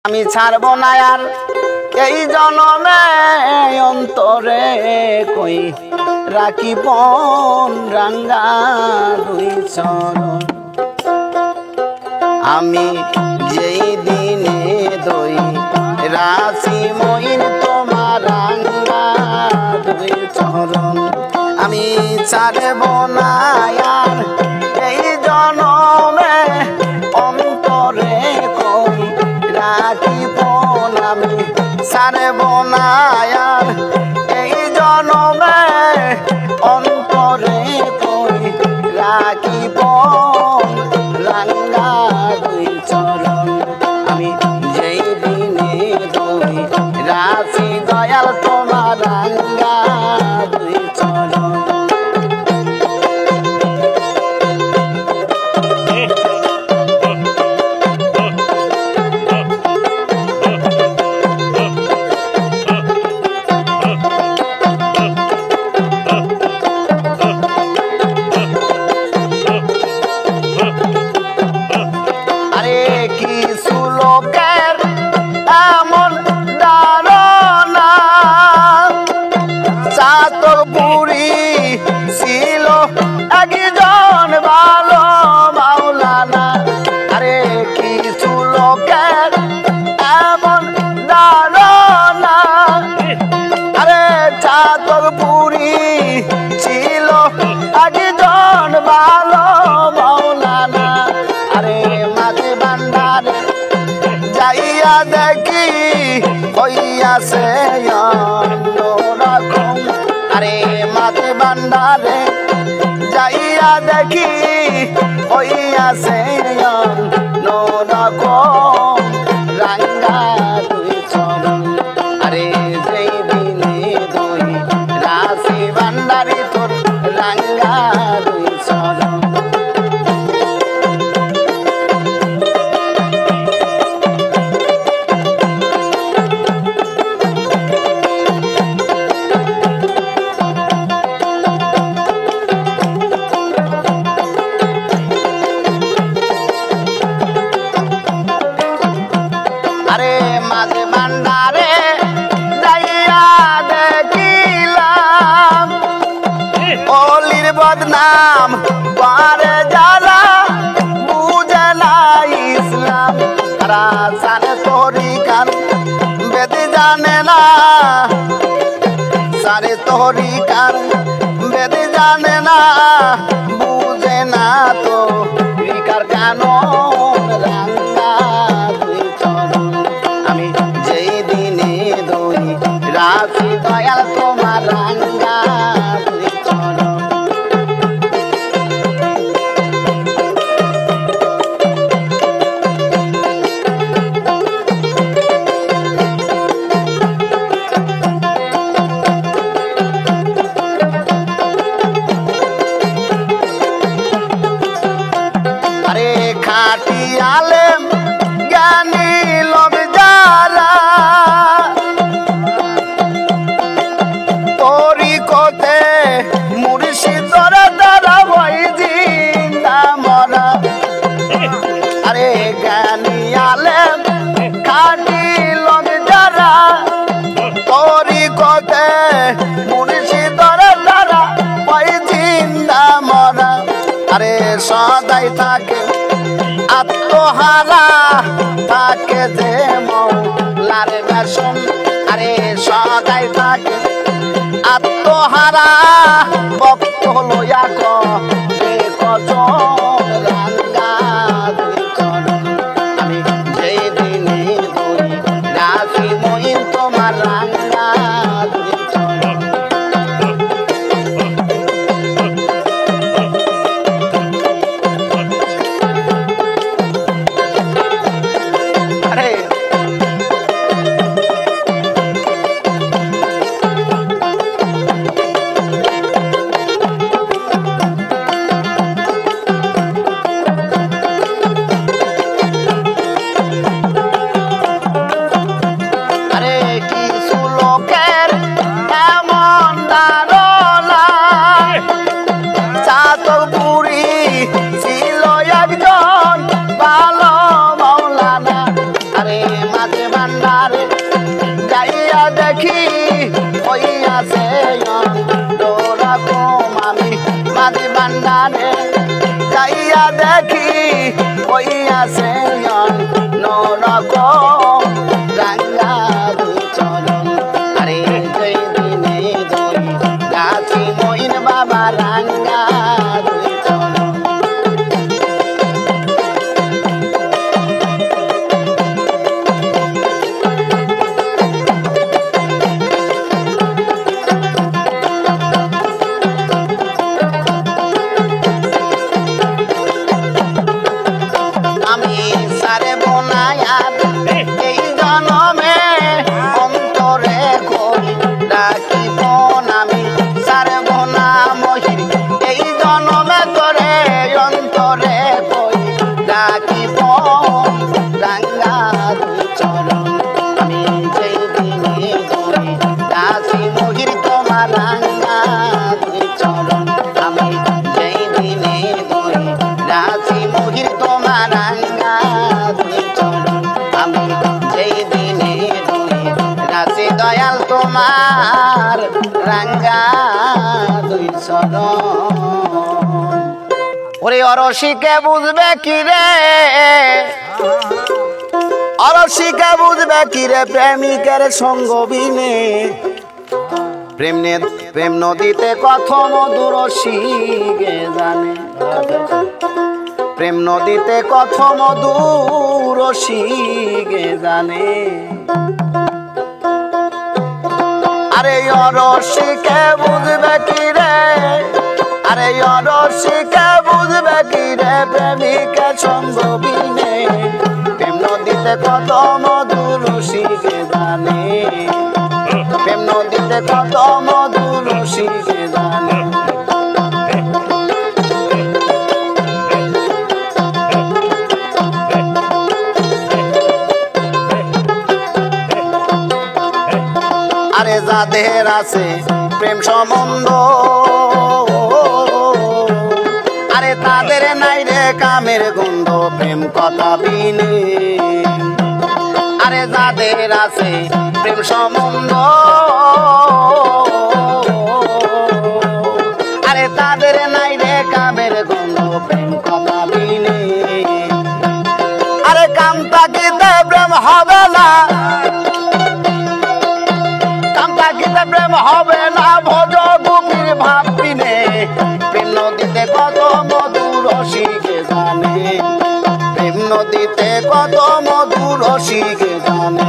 আমি ছাড়ব না আর এই জনমে অন্তরে কই রাখিব রাঙ্গা দুই চরণ। আমি যেই দিনে দই রাশি মইন তোমার রাঙ্গা দুই চরণ। আমি ছাড়ব না আর এই জনমে অন্তরে কই রাখিব আমি ছাড়ব না আর এই জনমে অন্তরে কই রাখিব রাঙ্গা দুই চরণ। আমি যেই দিনে দই রাশি দয়াল তোমার রাঙ্গা দুই চরণ। দেখি হইয়াছে অন্যরকম। আরে মাঝে ভান্ডারে যাইয়া দেখি হইয়াছে অন্যরকম রাঙ্গা দুই চরণ। আরে যেই দিনে দই রাশি ভান্ডারি তোর রাঙ্গা দুই চরণ। বদনাম পারে যারা বুঝে না ইসলাম, তারা জানে তরিকার বেদি জানে না, সারে তরিকার বেদি জানে না, বুঝে না তো তরিকার কানুন রাঙ্গা দুই চরণ। আমি যেই দিনে দই রাশি দয়াল তোমার রাঙ্গা দুই চরণ। আলেম জ্ঞানী লোক যারা তরিকতে মুর্শিদর দ্বারা হই জিন্দা মরা। আরে জ্ঞানী আলেম খাঁটি লোক যারা তরিকতে মুর্শিদর দ্বারা হই জিন্দা মরা। আরে সদাই থাকে আত্মহারা থাকে যে মৌলার বেশন। আরে সদাই থাকে আত্মহারা ভক্ত লইয়া কজন রাঙ্গা দুই চরণ। আমি যেই দিনে দই রাশি মইন তোমার রাঙ্গা দুই চরণ। মাঝে ভান্ডারে যাইয়া দেখি হইয়াছে অন্যরকম। আমি মাঝে ভান্ডারে যাইয়া দেখি হইয়াছে অন্যরকম। রাঙ্গা দুই চরণ আরে যেই দিনে দুই নাচি মইন বাবা রাঙ্গা দুই চরণ। আমি সারে বোনায়ার এই জনমে অন্তরে করি ডাকি বোন। আমি সারে বোনা মহির এই জনমে করে অন্তরে করি ডাকি বোন। রাঙ্গা দুই চরণ আমি যেই দিনে ধরি নাচি মহির তোমার রাঙ্গা দুই চরণ। আমি যেই দিনে ধরি নাচি মহির তোমার রাঙ্গা দুই চরণ। আমি যেই দিনে ধরি নাচি দয়াল তোমার রাঙ্গা দুই চরণ। ওরে অরসিকে বুঝবে কি রে, অরসিকে বুঝবে কি রে প্রেমিকের সঙ্গ বিনে। প্রেম নদীতে কত মধুর রসিকে জানে। প্রেম নদীতে কত মধুর রসিকে জানে। আরে অরসিকে বুঝবে কি রে, আরে অরসিকে বুঝবে কি রে প্রেমিকের সঙ্গ বিনে। প্রেম নদীতে কত মধুর রসিকে জানে। প্রেম নদীতে কত মধুর রসিকে জানে। আরে যাদের আছে প্রেম সম্বন্ধ আরে তাদের নাই রে কামের গন্ধ প্রেম কথা বিনে। আরে যাদের আছে প্রেম সম্বন্ধ আরে তাদের নাই রে কামের গন্ধ প্রেম কথা বিনে। আরে কাম থাকিতে প্রেম হবে না, কাম থাকিতে প্রেম হবে না ভজ গুপির ভাব বিনে। প্রেম নদীতে কত মধুর রসিকে জানে। প্রেম নদীতে কত মধুর রসিকে জানে।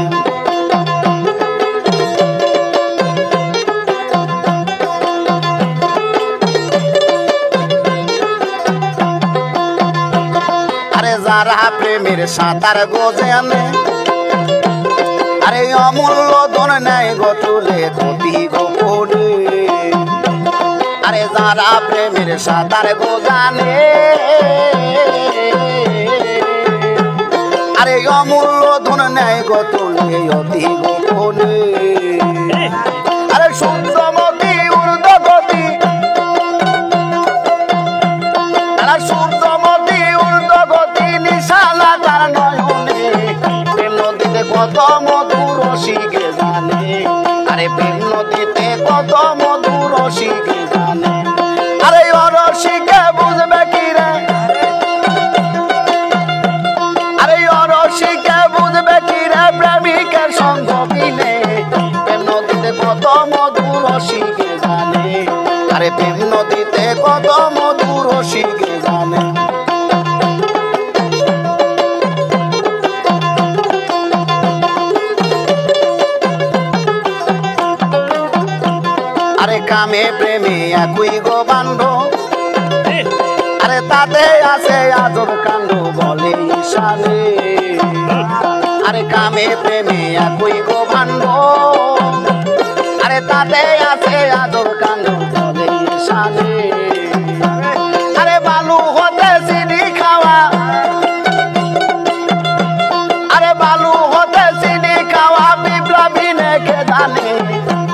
আরে যারা প্রেমের সাঁতার গোজে আনে আরে অমূল্য ধন নেয় গতুলে ক্ষতি গোপনে। আরে যারা প্রেমের সাঁতার গোজানে আরে অমূল্য ধন নেয় গতুলে অতি গোপনে। আরে সূর্যমতি ঊর্ধ্বগতি তারা সূর্যমতি ঊর্ধ্বগতি নিশালা তার নয়নে। প্রেম নদীতে কত মধুর রসিকে জানে। আরে প্রেম নদীতে কত মধুর রসিকে জানে। আরে অরসিকে বুঝবে কি রে, আরে অরসিকে বুঝবে কি রে প্রেমিকের সঙ্গ বিনে। প্রেম নদীতে কত মধুর রসিকে জানে। আরে প্রেম নদীতে কত মধুর রসিকে জানে। আরে কামে প্রেমে একই গো বান্ধ আরে তাতে আছে আজব কাণ্ড বলে ঈশানে। আরে কামে প্রেমে একই গো বান্ধ আরে তাতে আছে আজব কাণ্ড বলে ঈশানে। আরে বালু হতে চিনি খাওয়া আরে বালু হতে চিনি খাওয়া বিপ্লবী নেকে জানে।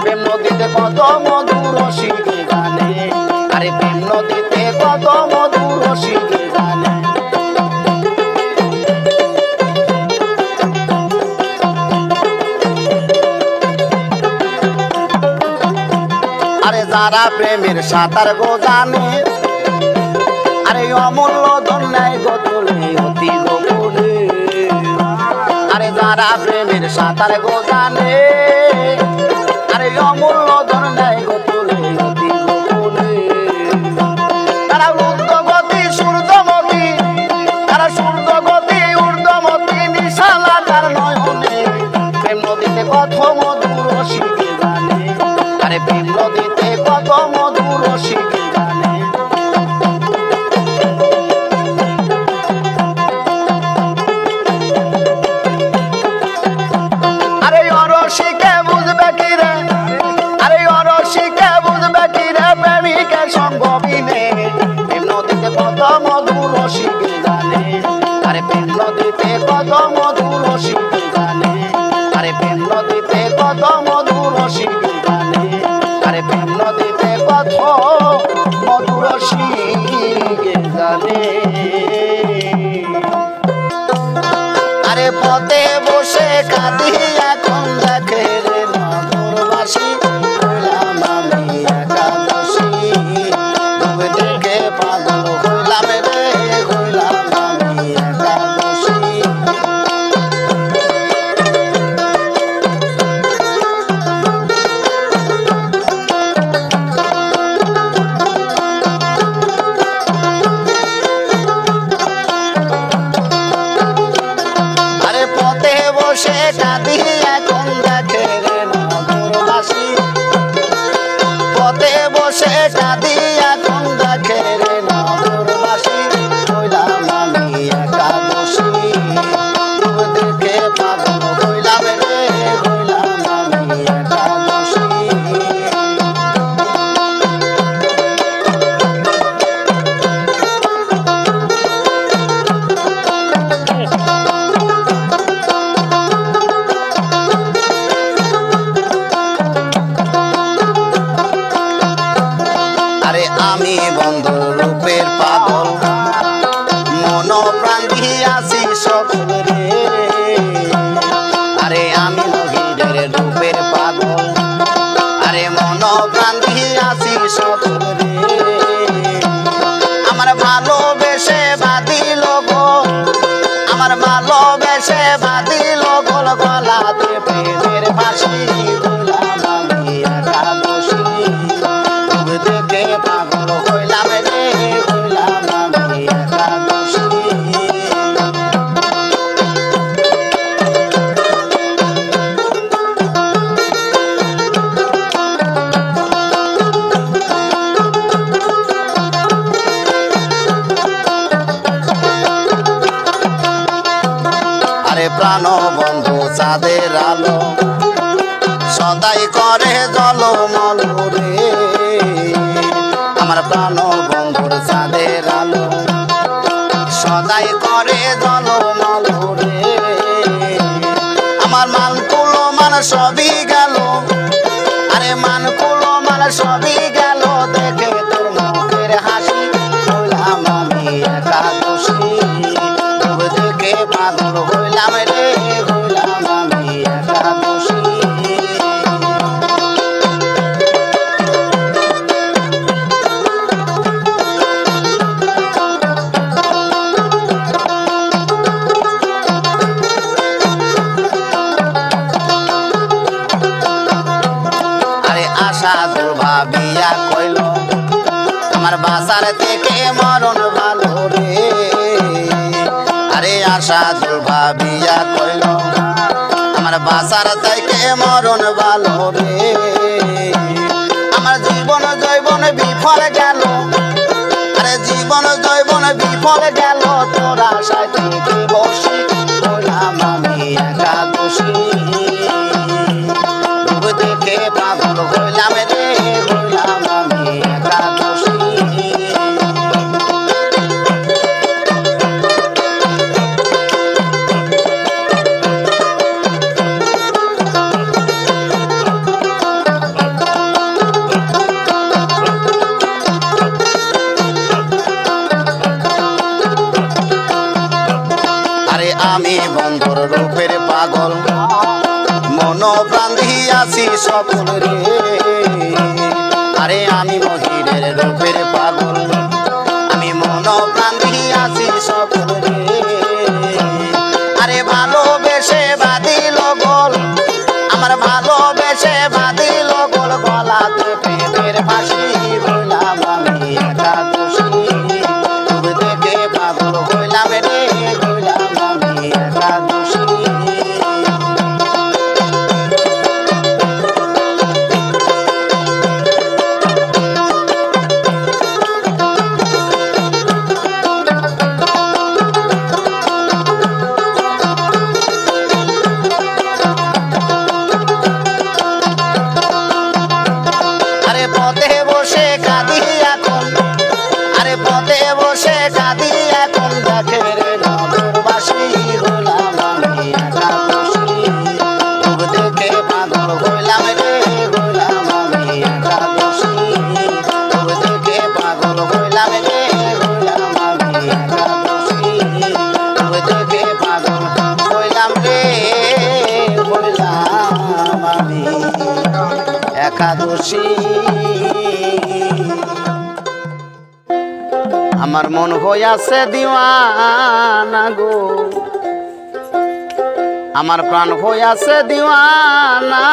প্রেম নদীতে কত মধুর রসিকে জানে। আরে প্রেম নদীতে কত মধুর রসিকে জানে। যারা প্রেমের সাঁতার গো জানে আরে অমূল্য ধন নাই গো তোলে অতি গোপনে আরে যারা প্রেমের সাঁতার গো জানে আরে অমূল্য ধন নাই গো তোলে অতি গোপনে তারা ঊর্ধ্বগতি সূর্যমতি তারা সূর্যগতি ঊর্ধ্বমতি নিশালা তার নয়নে প্রেম নদীতে কত মধুর শিখে জানে আরে প্রেম নদীতে কত মধুর শিখে জানে আরে অরসিকে বুঝবে কি রে আরে অরসিকে বুঝবে কি রে প্রেমিকের সঙ্গ বিনে প্রেম নদীতে কত মধুর শিখে জানে আরে প্রেম নদীতে কত মধুর শিখে জানে আরে প্রেম নদীতে কত মধুর শিখে জানে আরে প্রেম নদীতে কত মধুর শিখে জানে আরে পথে বসে কাঁদি এখন দেখে রে নগরবাসী হইলাম আমি একাদশী তবে দেখে পাগল হইলাম রে হইলাম আমি একাদশী আরে পথে বসে কাঁদি এখন দেখে রে নগরবাসী পথে বসে কাঁদি এখন দেখে রে নগরবাসী হইলাম আমি একাদশী তবে দেখে পাগল হইলাম রে হইলাম আমি একাদশী আরে আমি বন্ধু রূপের পাগল মন প্রাণ দিয়াছি সকল রে আরে আমি মহিরের রূপের পাগল আরে মন প্রাণ দিয়াছি সকল রে আমার ভালোবেসে বাঁধিল গো আমার ভালোবেসে বাঁধিল গোল গলাতে প্রেমের ফাঁসি হইলাম আমি একাদশী তবে দেখে পাগল হইলাম রে হইলাম আমি একাদশী আরে প্রাণ বন্ধু চাঁদের আলো সদাই করে জলমল রে আমার প্রাণ বন্ধুর চাঁদের আলো সদাই করে জলমল রে আমার মানকুলো মান সবই গেল আরে মানকুলো মান সবই গেল দেখে তোর মুখের হাসি হইলাম আমি একাদশী তবে দেখে পাগল হইলাম রে হইলাম আমি একাদশী আরে আশা দুর্ভাবিয়া কইল আমার বাসার থেকে মরণ ভালো রে আরে আশা দুর্ভাবিয়া কইল আমার বাসার থেকে মরণ ভালো রে আমার জীবন জৈবন বিফল গেল আরে জীবন জৈবন বিফল গেল তোর আশায় থেকে বসি হইলাম আমি একাদশী তবে দেখে পাগল হইলাম রে হইলাম আমি একাদশী আমি বন্ধুর রূপের পাগল মন প্রাণ দিয়াছি সকল রে আরে আমি মহিরের রূপের পাগল, আমি মন প্রাণ দিয়াছি সকল রে। আরে ভালোবেসে বাঁধিল গোল, আমার ভালোবেসে বাঁধিল গোল, গলাতে প্রেমের ফাঁসি হইলাম আমি একাদশী। রূপ দেখে পাগল হইলাম রে, হইলাম আমি একাদশী। পথে বসে কাঁদি এখন, আরে পথে বসে কাঁদি এখন, দেখে রে নগরবাসী হইলাম আমি একাদশী। রূপ দেখে পাগল হইলাম রে, হইলাম আমি একাদশী। রূপ দেখে পাগল হইলাম রে, হইলাম আমি একাদশী। রূপ দেখে পাগল হইলাম রে, হইলাম আমি একাদশী। আমার মন হইয়াছে দিওয়ানা গো, আমার প্রাণ হইয়াছে দিওয়ানা,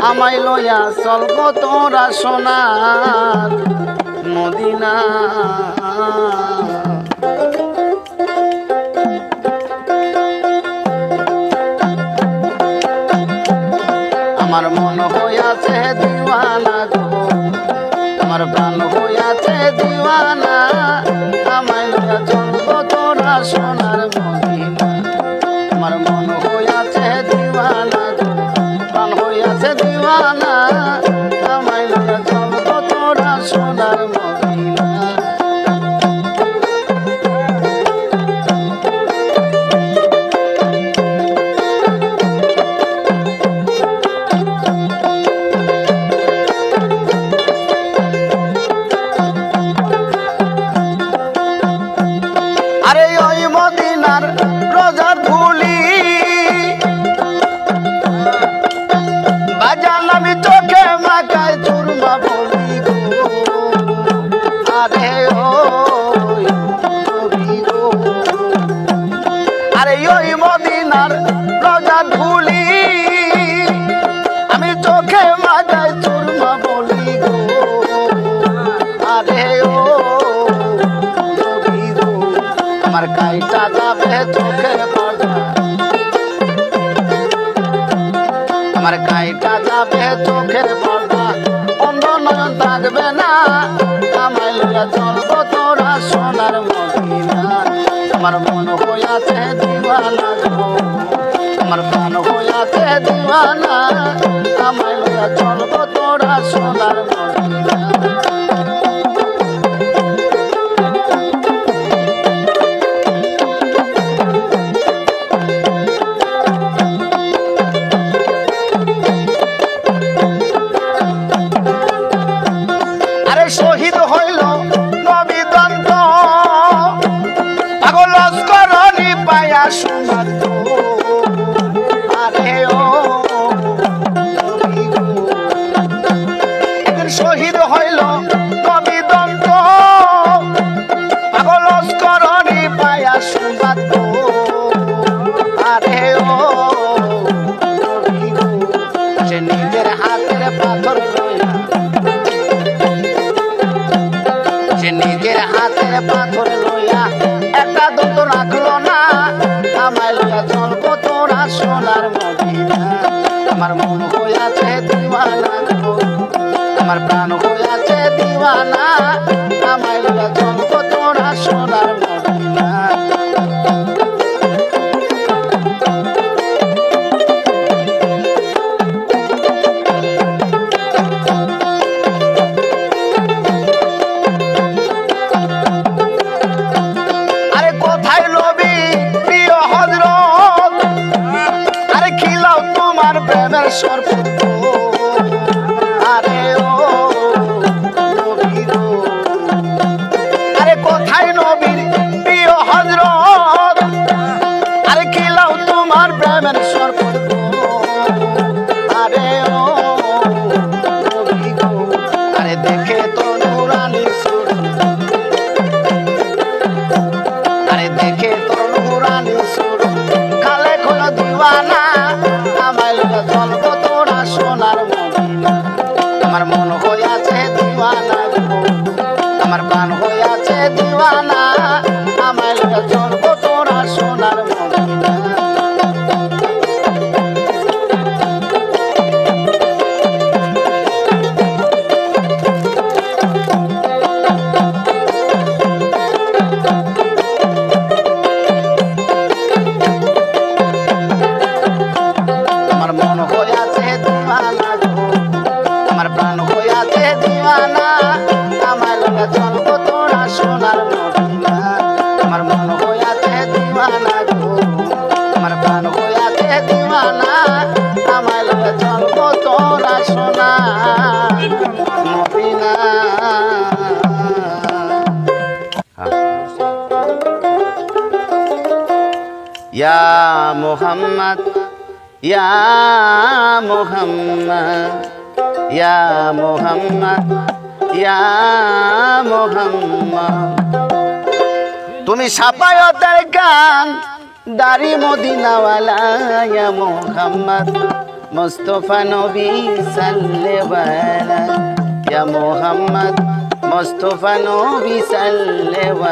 আমায় লইয়া চলব তোরা সোনার মদিনা। আমার মন হইয়াছে দিওয়ানা গো, আমার প্রাণ হইয়াছে দিওয়ানা, আমায় লইয়া চলব তোরা সোনার মদিনা। আমার মন হইয়াছে দিওয়ানা গো, প্রাণ হইয়াছে দিওয়ানা, আমায় লইয়া চলব তোরা সোনার মদিনা। আরে ওই মদিনার রোজার ধুলি বাজান আমি চোখে মাখায় চুরমা বলি গো। আরে ওই নবী গো, আরে ওই মদিনার রোজার ধুলি আমি চোখে মাখায় চুরমা বলি গো। আরে ও আমার কাইটা যাবে চোখের পর্দা, আমার কাইটা যাবে চোখের পর্দা, অন্ধ নয়ন থাকবে না, আমায় লইয়া চলব তোরা সোনার মদিনা। আমার মন হইয়াছে দিওয়ানা গো, আমার প্রাণ হইয়াছে দিওয়ানা, আমায় লইয়া চলব তোরা সোনার মদিনা। শহীদ হইল নবী দন্ত, পাগল লস্করনি পায়া সোনার গো। আরে ও নবী গো, একদিন শহীদ হইল নবী দন্ত, পাগল লস্করনি পায়া সোনার গো। আরে ও নবী গো, সে নিজের হাতের পাথর লইয়া, নিজের হাতে পাথর লইয়া একটা দন্ত রাখলো না, আমায় লইয়া চলব তোরা সোনার মদিনা। আমার মন হইয়াছে দিওয়ানা গো, আমার প্রাণ হইয়াছে দিওয়ানা, আমায় লইয়া চলব তোরা সোনার মদিনা। শরবত আরে ও নবী গো, আরে কোথায় নবীর প্রিয় হযরত, আরে খিলাও তোমার প্রেমের শরবত আরে ও দিওয়ানা আমায় লইয়া চলবো তোরা সোনার মদিনা আমার মন হইয়াছে দিওয়ানা গো আমার প্রাণ হইয়াছে দিওয়ানা আমায় লইয়া চলবো তোরা সোনার মদিনা চলবো তোরা সোনার মদিনা আমার মন হইয়াছে দিওয়ানা গো আমার প্রাণ হইয়াছে দিওয়ানা আমায় লইয়া চলবো তোরা সোনার মদিনা ইয়া মুহাম্মদ ইয়া মুহাম্মদ ইয়া মুহাম্মদ ইয়া মুহাম্মদ তুমি সাফায়াতের গান দাড়ি মদিনাওয়ালা ইয়া মুহাম্মদ মুস্তাফা নবী সাল্লাল্লাহু ইয়া মুহাম্মদ মুস্তাফা নবী সাল্লাল্লাহু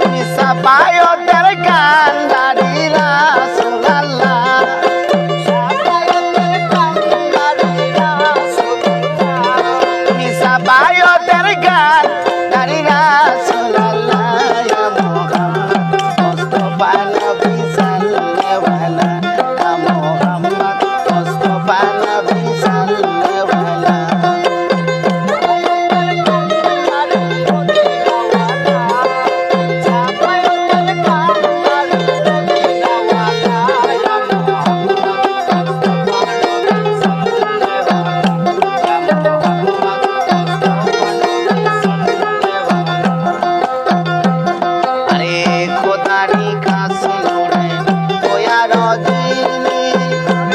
তুমি সাফায়াতের গান দাড়ি রাসূলুল্লাহ বায়োতের গান দাড়ি রাসূলুল্লাহ ইয়া মুহাম্মদ মুস্তাফা নবী সাল্লাল্লাহু ইয়া মুহাম্মদ মুস্তাফা নবী সাল্লাল্লাহু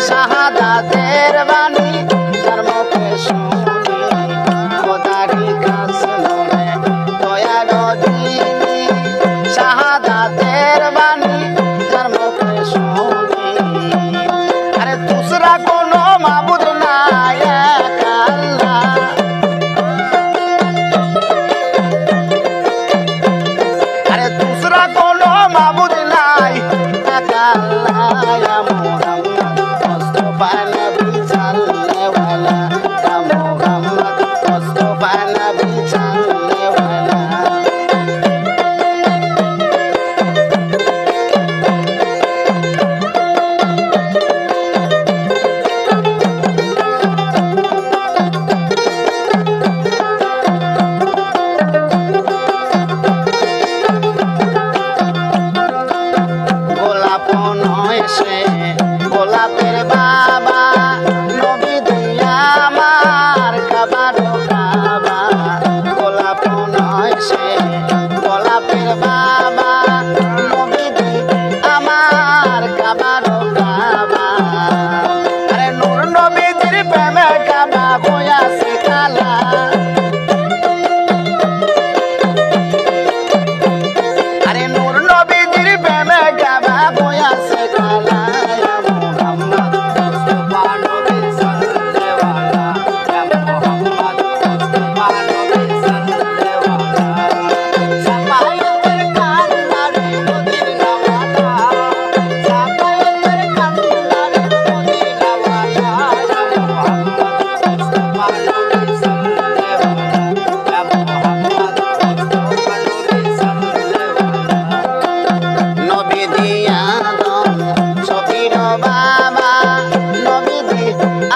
শাহাদাতের বাণী ধর্ম কে শুনি খোদারি কাছে নরে দয়ার দিনী শাহাদাতের বাণী ধর্ম কে শুনি আরে দুসরা কোনো মাবুদ নাই এক আল্লাহ আরে দুসরা কোনো মাবুদ নাই এক আল্লাহ ইয়া মুহাম্মদ মুস্তাফা নবী সাল্লাল্লাহু ইয়া মুহাম্মদ মুস্তাফা নবী সাল্লাল্লাহু গোলাপ নয় সে গোলাপের বাবা নবী দিয়া আমার কাবার কাবা গোলাপ নয় সে গোলাপের বাবা নবী দিয়া আমার কাবার কাবা আরে নূর নবীজির প্রেমে কাবা হইয়াছে কালা আরে নূর নবীজির প্রেমে কাবা হইয়াছে কালা ইয়া মুহাম্মদ মুস্তাফা নবী সাল্লাল্লাহু ইয়া মুহাম্মদ মুস্তাফা নবী সাল্লাল্লাহু সাফায়াতের গান দাড়ি মদিনাওয়ালা সাফায়াতের গান দাড়ি মদিনাওয়ালা ইয়া মুহাম্মদ মুস্তাফা নবী সাল্লাল্লাহু ইয়া মুহাম্মদ মুস্তাফা নবী সাল্লাল্লাহু নবী দিয়া দম সফির বাবা নবী দি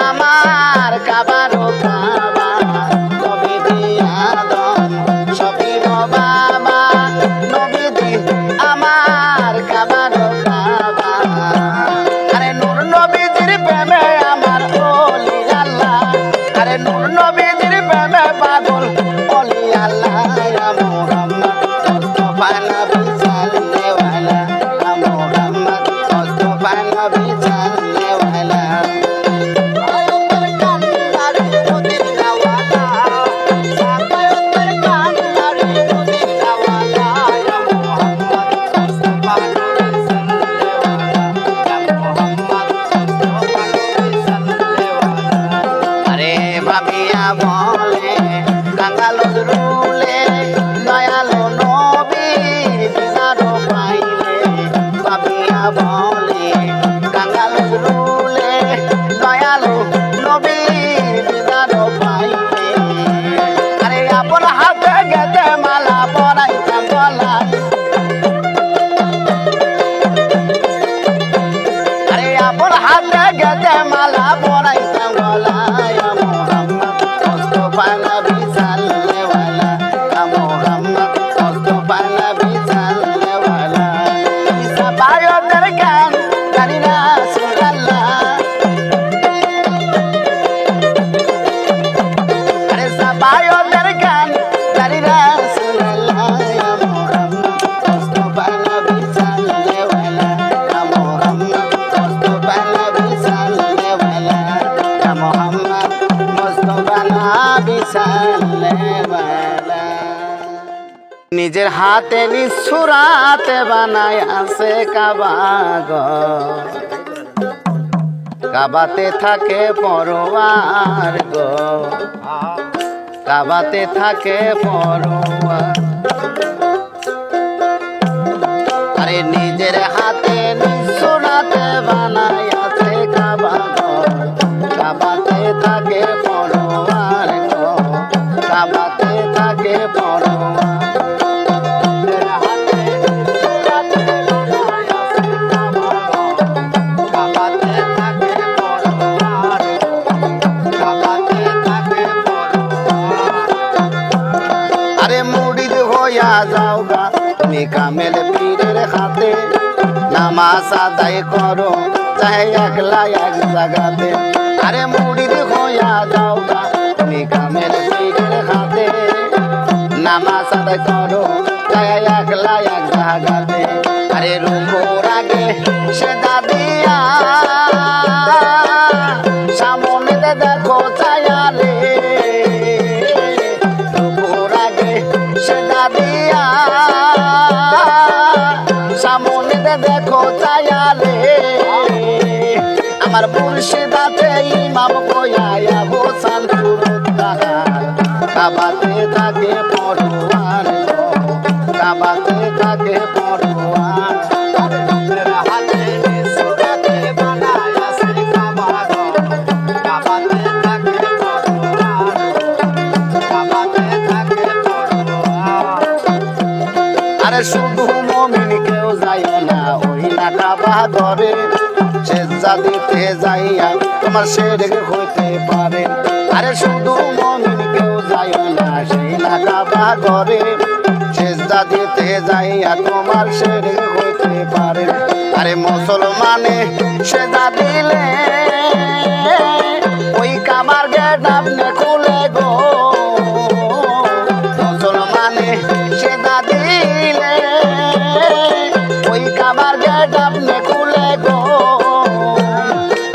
আমার কাবার কাবা নবী দিয়া দম সফির বাবা নবী দি আমার কাবার কাবা আরে নূর নবীজির প্রেমে আমার ওলি আল্লাহ আরে নূর নবীজির প্রেমে পাগল ওলি আল্লাহ ইয়া মুহাম্মদ মুস্তাফা নবী সাল্লাল্লাহু ইয়া মুহাম্মদ মুস্তাফা নবী সাল্লাল্লাহু সাফায়াতের গান দাড়ি মদিনাওয়ালা সাফায়াতের গান দাড়ি মদিনাওয়ালা ইয়া হাতে নিঃসুরাতে বানায় আছে কাবা ঘর কাবাতে থাকে পরোয়ার গো কাবাতে থাকে পরোয়ার আরে নিজের হাতে নিঃসুরাতে বানায় আছে কাবা ঘর কাবাতে থাকে পরোয়ার গো কাবাতে থাকে পরোয়ার যাওগা তুমি কামেল পীরের হাতে নামাজ আদায় করো চাহে একলা এক জায়গাতে আরে মুড়িদ হইয়া যাওগা তুমি কামেল পীরের হাতে নামাজ আদায় করো চাহে একলা এক জায়গাতে আরে রুকুর আগে সেদা দিয়া সামনে দেখো চায়ালে সামনে দেখো চায়ালে আমার মুর্শিদাতে ইমাম কইয়া বসান কাবাতে থাকে পরোয়ার কাবাতে থাকে পরোয়ার হাতে সুরাতে বানায় আছে কাবা কাবাতে থাকে পরোয়ার কাবাতে থাকে পরোয়ার আরে শুধু মুমিন কেউ যায় না ওই না কাবা ঘরে সেজদা দিতে যাইয়া তোমার শিরক হইতে পারে আরে শুধু মুমিন কেউ যায় না সেই না কাবা ঘরে সেজদা দিতে যাইয়া তোমার শিরক হইতে পারে আরে মুসলমানে সেজদা দিলে ওই কাবার গেট আপনি খুলে গো মুসলমানে সেজদা দিলে ওই কাবার গেট আপনি খুলে গো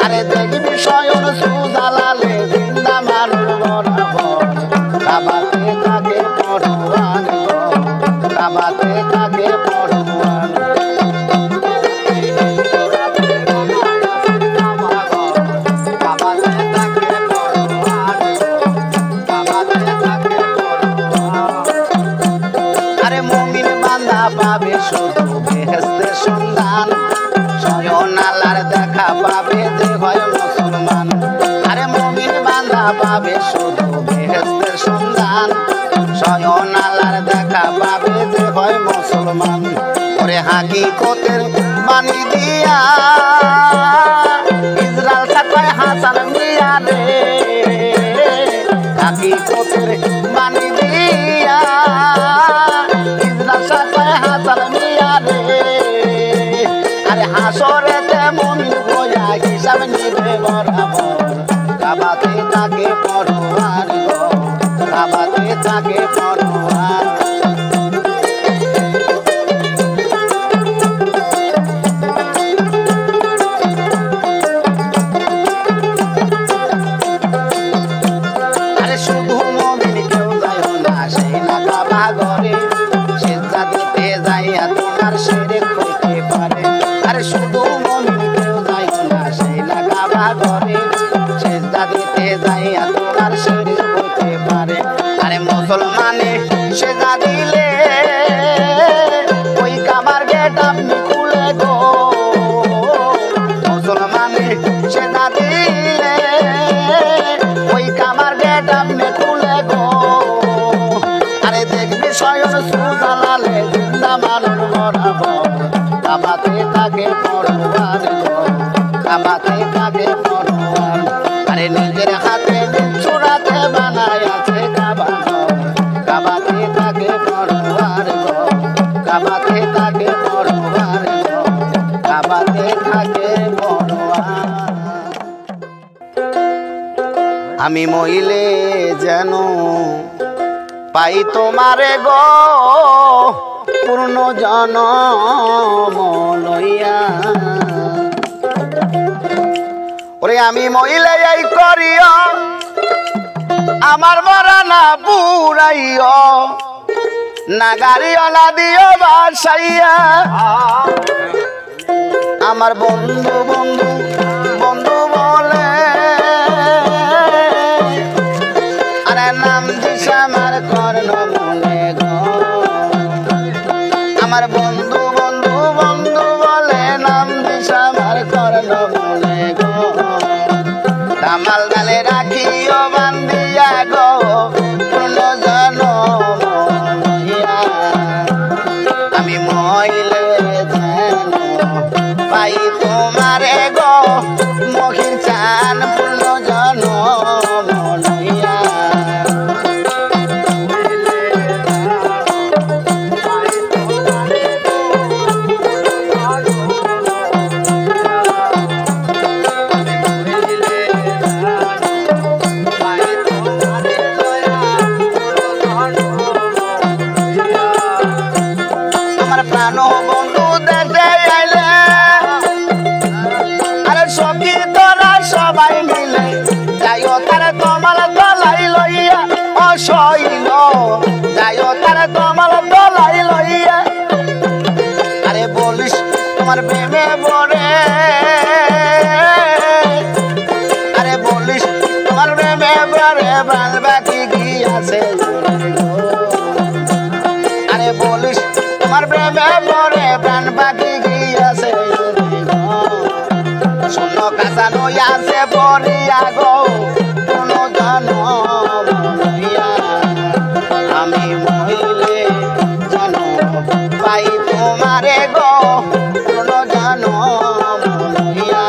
আরে দেখবি স্বয়ং সুজালালে জিন্দা মানুষ বরাবর কাবাতে থাকে পরোয়ার গো কাবাতে থাকে পরোয়ার আরে মুমিন বান্দা পাবে শুধু বেহেশতের সন্ধান স্বয়ং আল্লাহর দেখা পাবে যে হয় মুসলমান আরে মুমিন বান্দা পাবে শুধু বেহেশতের সন্ধান স্বয়ং আল্লাহর দেখা পাবে যে হয় মুসলমান ওরে হাকিকতের বাণী দিয়া ইসরায়েল থাকায় হাসান মিয়া রে হাকিকতের বাণী দিয়া ইসরায়েল থাকায় হাসান মিয়া রে আরে হাসরেতে মুমিন হইয়া হিসাব নিবে বরাবর কাবাতে থাকে পরোয়ার গো কাবাতে থাকে পরোয়ার আরে শুধু মুমিন কেউ যায় না সেই না কাবা ঘরে সেজদা দিতে যাইয়া তোমার শিরক হইতে পারে আরে শুধু মুমিন কেউ যায় না সেই না কাবা ঘরে সেজদা দিতে যাইয়া তোমার শিরক হইতে পারে আরে মুসলমানে সেজদা দিলে ওই কাবার গেট আপনি খুলে গো মুসলমানে সেজদা দিলে ওই কাবার গেট আপনি খুলে গো আরে দেখবি স্বয়ং সুজালালে জিন্দা মানুষ বরাবর কাবাতে থাকে পরোয়ার গো কাবাতে থাকে পরোয়ার আরে নিজের হাতে সুরাতে বানায় আছে কাবা কাবাতে থাকে পরোয়ার গো কাবাতে থাকে পরোয়ার গো কাবাতে থাকে পরোয়ার আমি মইলে যেন পাই তোমারে গো পূর্ণ জনম লইয়া ওরে আমি মইলে এই করিও আমার মরা না বুড়াইও না গাড়িওয়ালা দিও বাসাইয়া আমার বন্ধু বন্ধু বন্ধু বলে আরে নাম দিস আমার কর্ণ বলে গো আমার বন্ধু বন্ধু বন্ধু বলে নাম দিস আমার কর্ণ বলে গো কামাল গালে রাখিও বান্ধিয়া গো পূর্ণ জনম লইয়া আমি মইলে যেন পাই তোমারে গো মহির চান পূর্ণ জনম লইয়া প্রাণ বন্ধু দেশে আইলে আরে সখী তোরা সবাই মিলে যাইও তারে তোমার দলাই লইয়া অসইল যাইও তারে তোমার দলাই লইয়া আরে বলিস তোমার প্রেমে বরে আরে বলিস তোমার প্রেমে বরে প্রাণ বাকি গিয়াছে আরে বলিস তোমার প্রেমে পরে প্রাণ পাখি গিয়াছে শূন্য কাঁচা নইয়াছে পড়িয়া গো কোনো জনম লইয়া আমি মহিলে যেন পাই তোমারে গো কোনো জনম লইয়া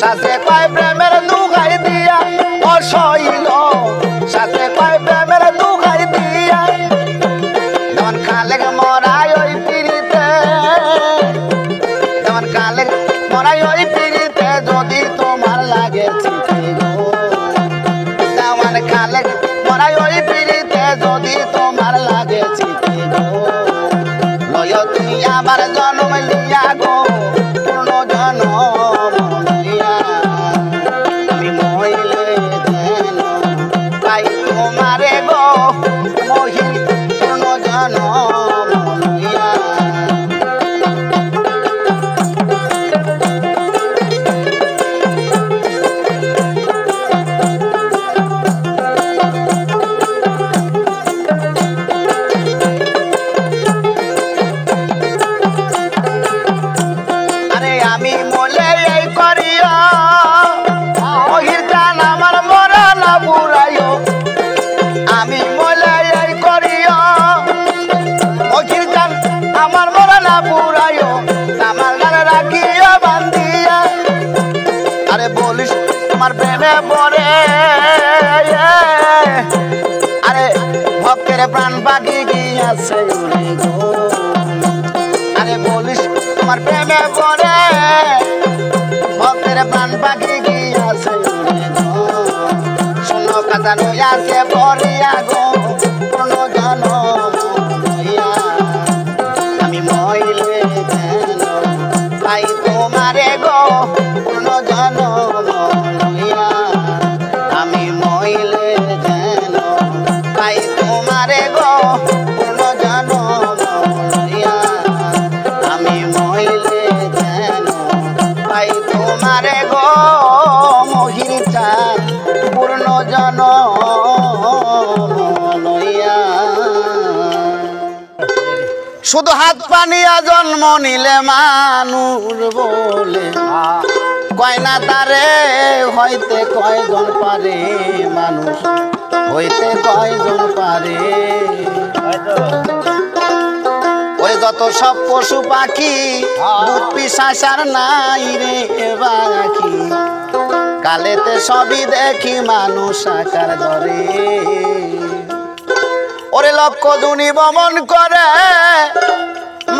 সাথে কয় প্রেমের দুখাই দিয়া অসইল সাথে কয় প্রেমের দুখাই দিয়া যেমন কালে মরাই ওই পিড়িতে যেমন কালে মরাই ওই পিড়িতে যদি তোমার লাগে যেমন কালে মরাই ওই পিড়িতে যদি তোমার লাগে লয় তুমি আবার জন্ম লিয়া গো পূর্ণ জন্ম তোমারে গো মহি পূর্ণ জনম লইয়া আরে আমি মলে এই করিয়া মহির টান আমার মরা না বুড়াইও আমি মলাই করিও মখির চান আমার মরা না পুরাইও আমার গানে রাখিও বান্ধিয়া আরে বলিস তোমার প্রেমে পড়ে আরে ভক্তের প্রাণ পাখি গিয়াছে আরে বলিস তোমার প্রেমে পড়ে ভক্তের প্রাণ পাখি গিয়াছে শূন্য কাঁচা নইয়াছে পড়িয়া গো পূর্ণ জনম লইয়া আমি মইলে যেন পাই তোমারে গো পূর্ণ জনম লইয়া আমি মইলে যেন পাই তোমারে গো পূর্ণ জনম লইয়া আমি মইলে যেন পাই তোমারে গো মহির চান পূর্ণ জনম লইয়া শুধু হাত পানিয়া জন্ম নিলে মানুষ বলে কয় না তারে হইতে কয়জন পারে মানুষ হইতে কয়জন পারে ওই যত সব পশু পাখি দুধ পিশাচার নাই রে বাকি কালেতে সবই দেখি মানুষ আকার ধরে ওরে লক্ষ দুনি বমন করে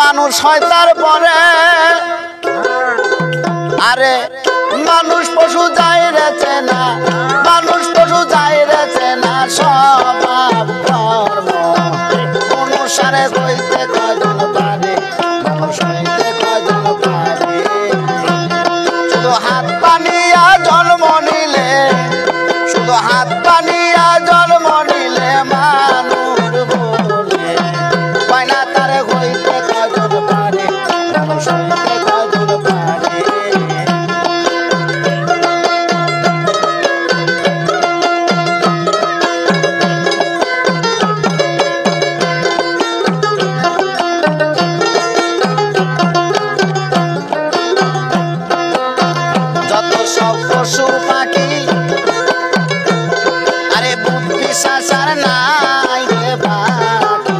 মানুষ হয় তারপরে আরে মানুষ পশু যায় রেছে না, মানুষ পশু যায় রেছে না, স্বভাব কর্ম অনুসারে হইতে কয়জন পারে, মানুষ হইতে কয়জন পারে। শুধু হাত পানিয়া জন্ম নিলে, শুধু হাত পানিয়া জন্ম নিলে মানুষ বলে পায় না তারে হইতে কয়জন পারে, মানুষ হইতে কয়জন পারে। যত সব পশু পাখি আরে বুদ্ধি সাসার নাই রে বাকি,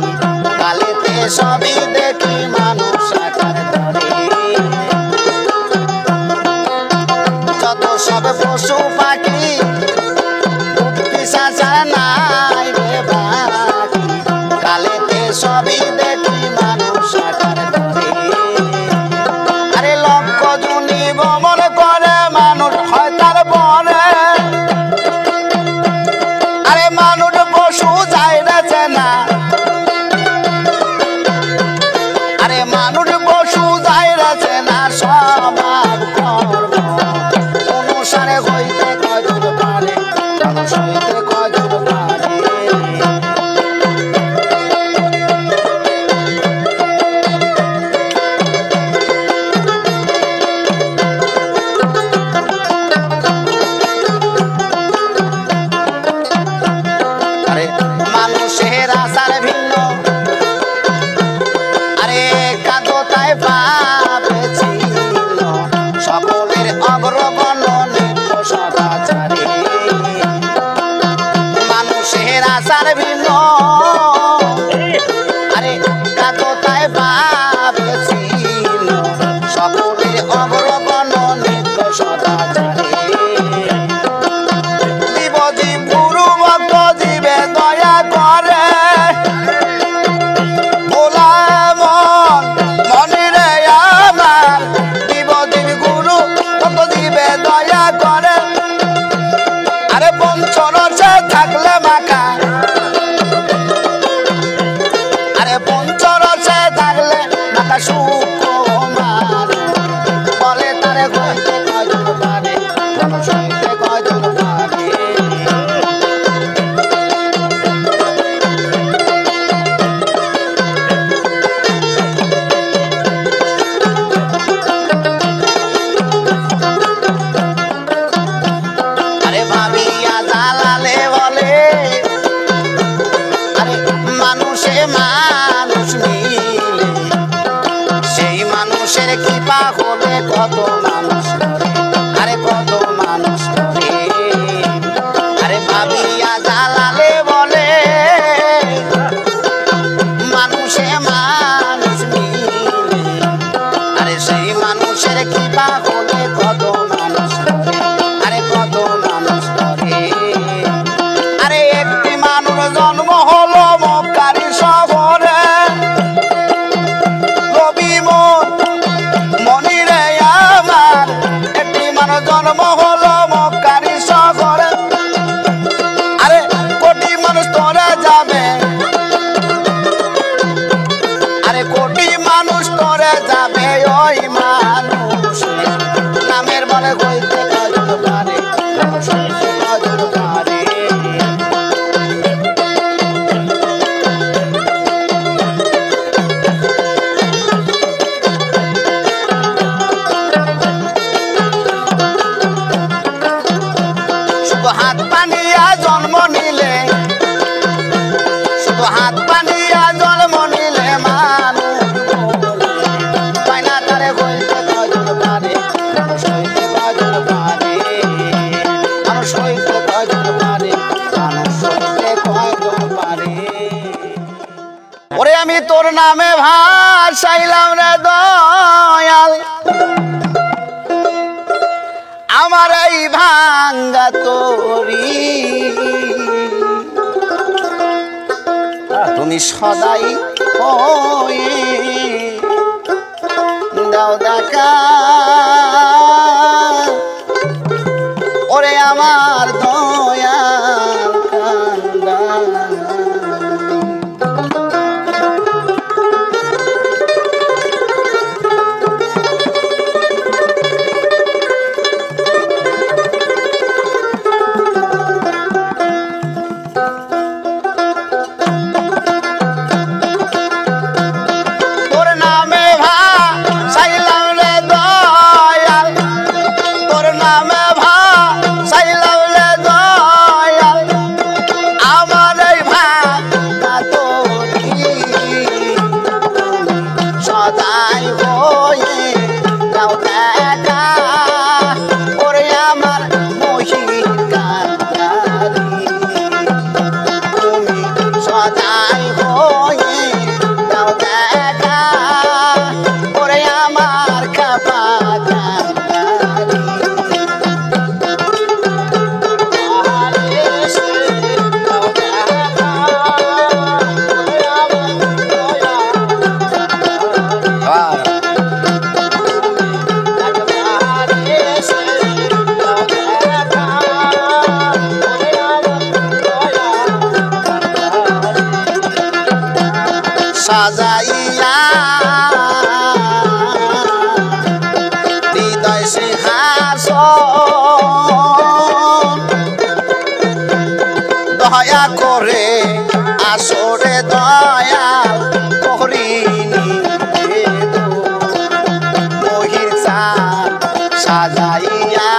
কালেতে সবই দেখি মানুষ আকার ধরে। যত সব পশু পাখি বুদ্ধি সাসার নাই রে বাকি, কালেতে সবই দেখি মানুষ আকার ধরে। আরে লক্ষ জুনি ভ্রমণ করে মানুষ হয় তার বনে, আরে মানুষ পশু যায় রেছে না, আরে মানুষ পশু যায় রেছে না, স্বভাব কর্ম অনুসারে হইতে কয়জন পারে, মানুষ হইতে কয়জন পারে। আরে মানুষের আচার ভিন্ন, আরে কাদতায় পাবে ছিল, সকলের অগ্রগণ্য নিত্য সদাচারে। মানুষের আচার ভিন্ন, আরে কাদতায় পাবে ছিল, সকলের অগ্রগণ্য নিত্য সদাচারে। জীবজীব গুরু ভক্ত জীবে দয়া করে, ভোলা মন মনিরে আমার, জীবজীব গুরু ভক্ত জীবে দয়া করে। আরে পঞ্চরসে থাকলে মাখা, আরে পঞ্চরসে থাকলে মাখা সুকুমার, বলে তারে হইতে কয়জন পারে, মানুষ হইতে কয়জন পারে। আরে ভাবিয়া জালালে বলে, আরে মানুষে মানুষ মিলে, সেই মানুষের কৃপা হলে কত মানুষ করে, আরে কত মানুষ করে। আরে ভাবিয়া জালালে বলে, মানুষে মানুষ মিলে, আরে সেই মানুষের কৃপা হলে কত মানুষ করে, আরে কত মানুষ করে। আরে একটি মানুষ জন্ম হলো মক্কারি শহরে, রবি মনিরে আমার, একটি মানুষ জন্ম হলো মক্কারি শহরে। আরে কোটি মানুষ তোরে যাবে, আরে কোটি মানুষ তোরে যাবে, ওই মানুষ নামের বলে হইতে কয়জন পারে, মানুষ হইতে কয়জন পারে। শুধু হাত পানিয়া জন্ম নিলে, শুধু হাত পানিয়া জন্ম নিলে মানুষ পায় না তারে হইতে কয়জন পারে, মানুষ হইতে কয়জন পারে, মানুষ হইতে কয়জন পারে, মানুষ হইতে কয়জন পারে। ওরে আমি তোর নামে ভাসাইলাম রে দয়াল, আমার এই ভাঙ্গা তোরি, তুমি সদাই হয়ে দাও দেখা ওরে আমার দয়াল কান্দারি সাজাইয়া হৃদয় সিংহাসন দয়া করে আসরে দয়া করিনি মহির সাজাইয়া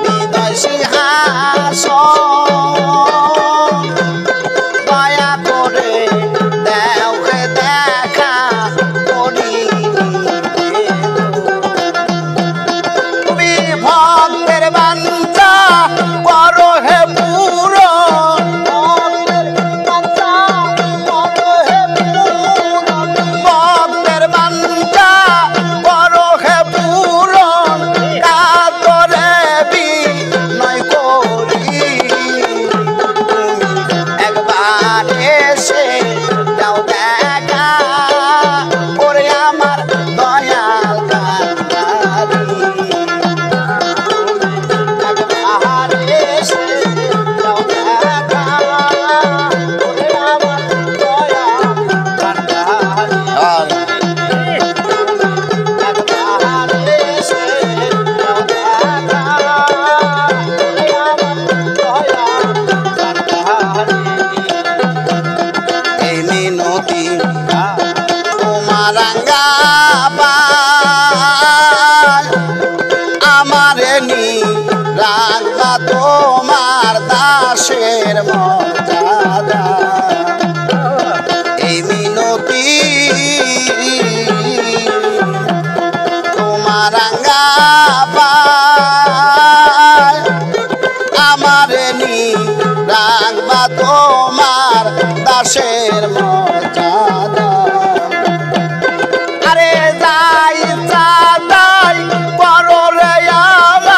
হৃদয় সিংহাসন দয়া করে রাখবা তোমার দাসের মর্যাদা এই মিনতি তোমার রাঙ্গা পায় আমার নি রাখবা তোমার দাসের মর্যাদা আরে যাই চাই করো রে আমার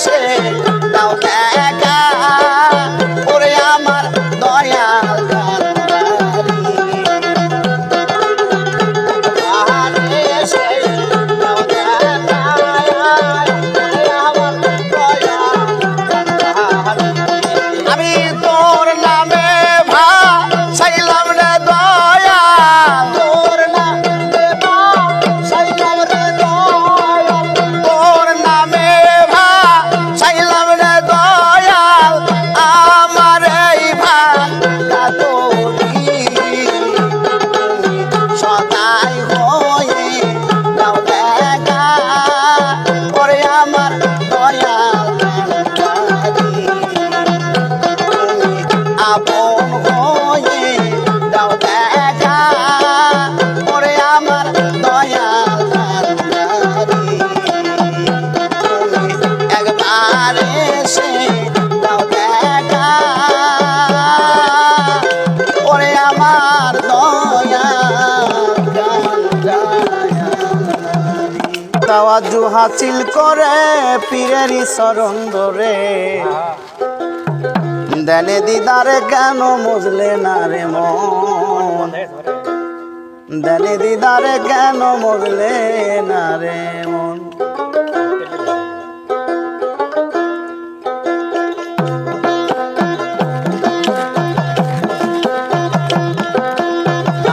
এসে দাও দেখা ওরে আমার দয়াল কান্ডারি একবারে এসে দাও দেখা আমার দয়াল কান্ডারি আমি তোর নামে ভাসাইলাম রে দয়াল তোর নামে ভাসাইলাম রে দয়াল তোর নামে ভাসাইলাম রে দয়াল আমার এই ভাঙা তরি সদাই হয়ে দাও দেখা ওরে আমার দয়াল কান্ডারি আপন হয়ে দাও দেখা ওরে আমার দয়াল কান্ডারি একবার এসে দাও দেখা ওরে আমার দয়াল কান্ডারি তাওয়াজ্জু হাসিল করে পীরেরই চরণ ধরে দেনে দিদারে কেন মুজলে না রে মন দেনে দিদারে কেন মুজলে না রে মন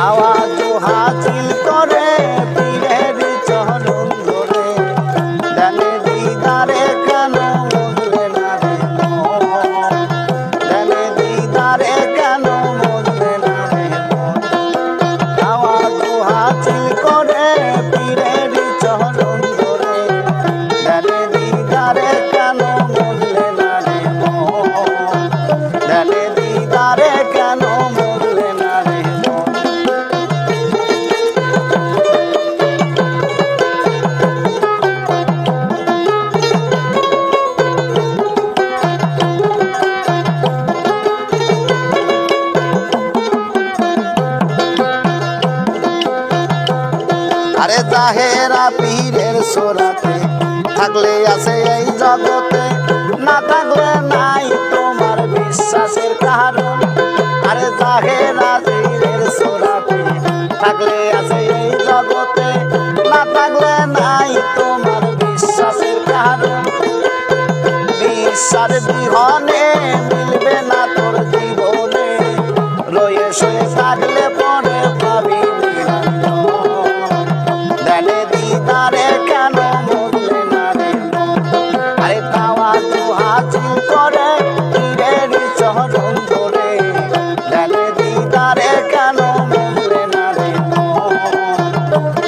আওয়াজ হাসিল করে পীরের চরণ ধরে দেনে দিদারে কেন মুজলে না রে মন দেনে দিদারে কেন মুজলে না রে মন আওয়াজ হাসিল করে পীরের চরণ ধরে দেনে দিদারে কেন মুজলে না রে মন দেনে দিদারে কেন মুজলে না রে মন আরে জাহেরা পীরের সোরাতে থাকলে আছে এই জগতে না থাকলে নাই তোমার বিশ্বাসের কারণ আরে জাহেরা পীরের সোরাতে থাকলে আছে এই জগতে না থাকলে নাই তোমার বিশ্বাসের কারণ বিশ্বাস বিহনে মিলবে না তোর জীবনে রয়ে শুয়ে থাকলে পরে পাবি দেনে দিদারে কেন মুজলে না রে মন আরে তাওয়াজ্জু হাসিল করে পীরের চরণ ধরে দেনে দিদারে কেন মুজলে না রে মন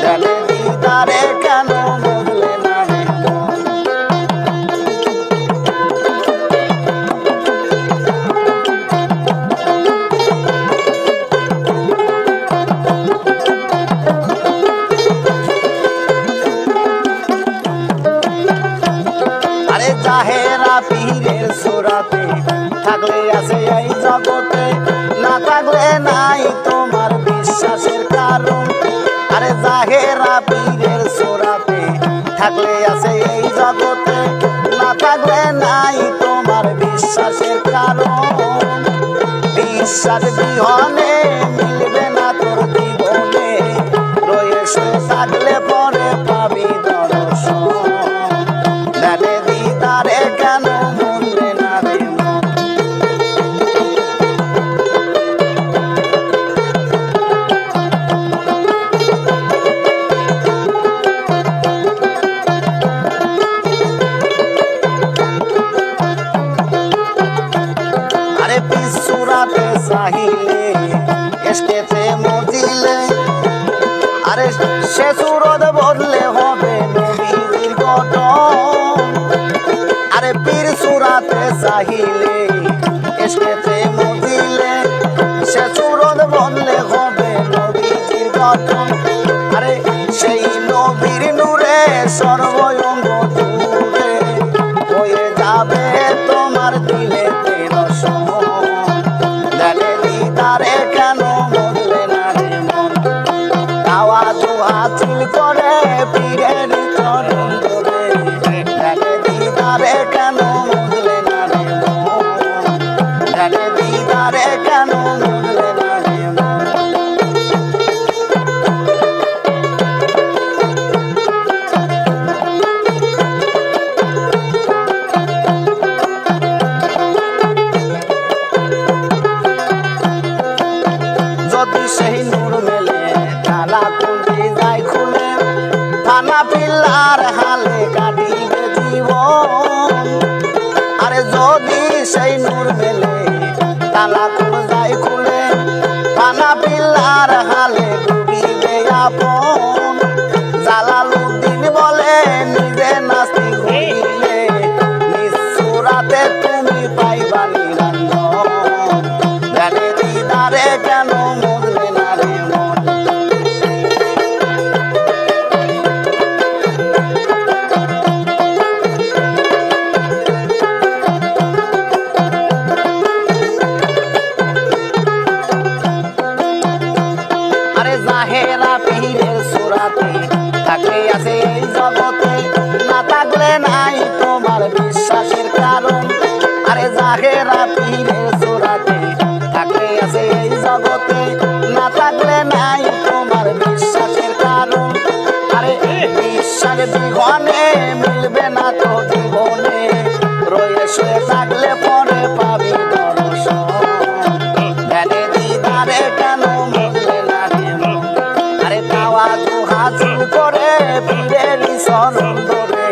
দেনে দিদারে কেন মুজলে না রে মন আরে জাহেরা পীরের সোরাতে থাকলে আছে এই জগতে না থাকলে নাই তোমার বিশ্বাসের কারণ আরে জাহেরা পীরের সোরাতে থাকলে আছে এই জগতে না থাকলে নাই তোমার বিশ্বাসের কারণ বিশ্বাস বিহনে মিলবে না তোর জীবনে রয়ে শুয়ে থাকলে পরে পাবি দর্শন দেনে দিদারে কেন মুজলে না রে মন আরে পিছুরাতে চাহিলে এসকেতে মজিলে আরে সে সুরত বদলে হবে নবীর গঠন আরে পীর সুরাতে চাহিলে এসকেতে মজিলে সে সুরত বদলে হবে নবীর গঠন আরে সেই নবীর নূরে সর্বঙ্গ জুড়ে হয়ে যাবে তোমার দিলে রসন দেনে দিদারে কেন মুজলে না রে মন তাওয়াজ্জু হাসিল করে পীরের চরণ ধরে দেনে দিদারে কেন কারণ আরে জাহেরা পীরের সুরাতে থাকলে আছে এই জগতে না থাকলে নাই তোমার বিশ্বাসের কারণ আরে বিশ্বাস বিঘনে মিলবে না তো জীবনে রয়ে শুয়ে থাকলে পরে পাবি দর্শন ধ্যানে দিদারে কেন মরলে না রে মন আরে তাওয়াজু হাসিল করে পীরেরই শরণ ধরে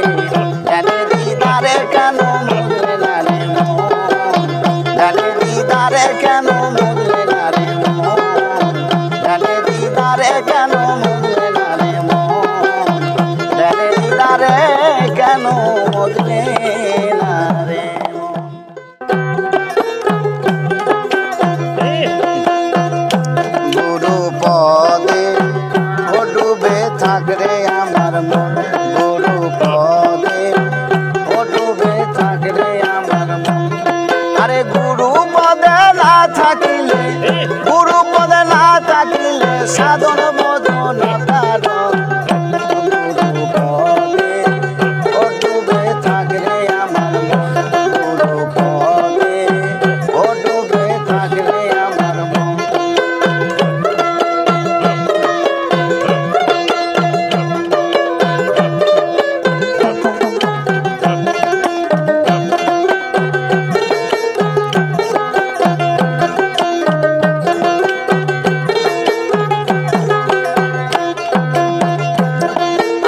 ধ্যানে দিদারে কেন মরলে না রে মন ধ্যানে দিদারে কেন মরলে না রে মন ধ্যানে দিদারে কেন মরলে না রে মন ধ্যানে দিদারে কেন মরলে না রে গুরু পদে ও ডুবে থাকরে আমার মন গুরু পদে ও ডুবে থাকরে আমার মন আরে গুরু পদে না থাকিলে গুরু পদে না থাকিলে সাধন বোধন কারণ গুরু পদে ও ডুবে থাকরে আমার মন গুরু পদে ও ডুবে থাকরে আমার মন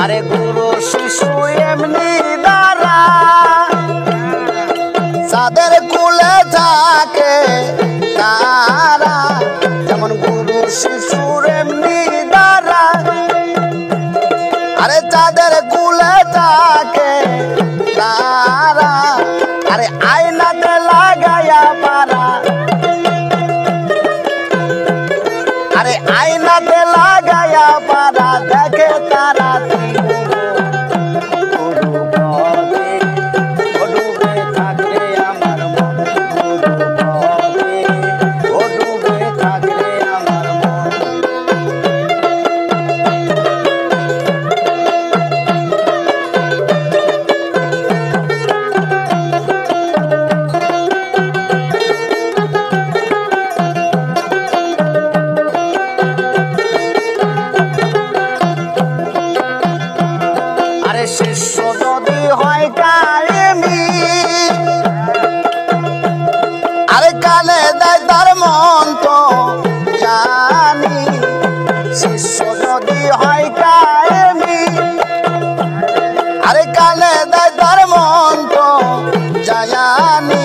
আরে গুরু শিশু এমনি দ্বারা যাদের কুলে থাকে তারা যেমন গুরু শিশুর এমনি দ্বারা আরে যাদের কুলে থাকে তারা আরে আয়নাতে লাগায়া পারা আরে আয়নাতে লাগায়া পারা দেখে তারা গুরু পদে ও ডুবে থাকলে আমার মন গুরু পদে ও ডুবে থাকলে আমার মন আরে শিষ্য যদি হয় কায়েমি আরে কানে দেয় তার মন্ত্র জানি শিষ্য যদি হয় কায়েমি আরে কানে দেয় তার মন্ত্র জানি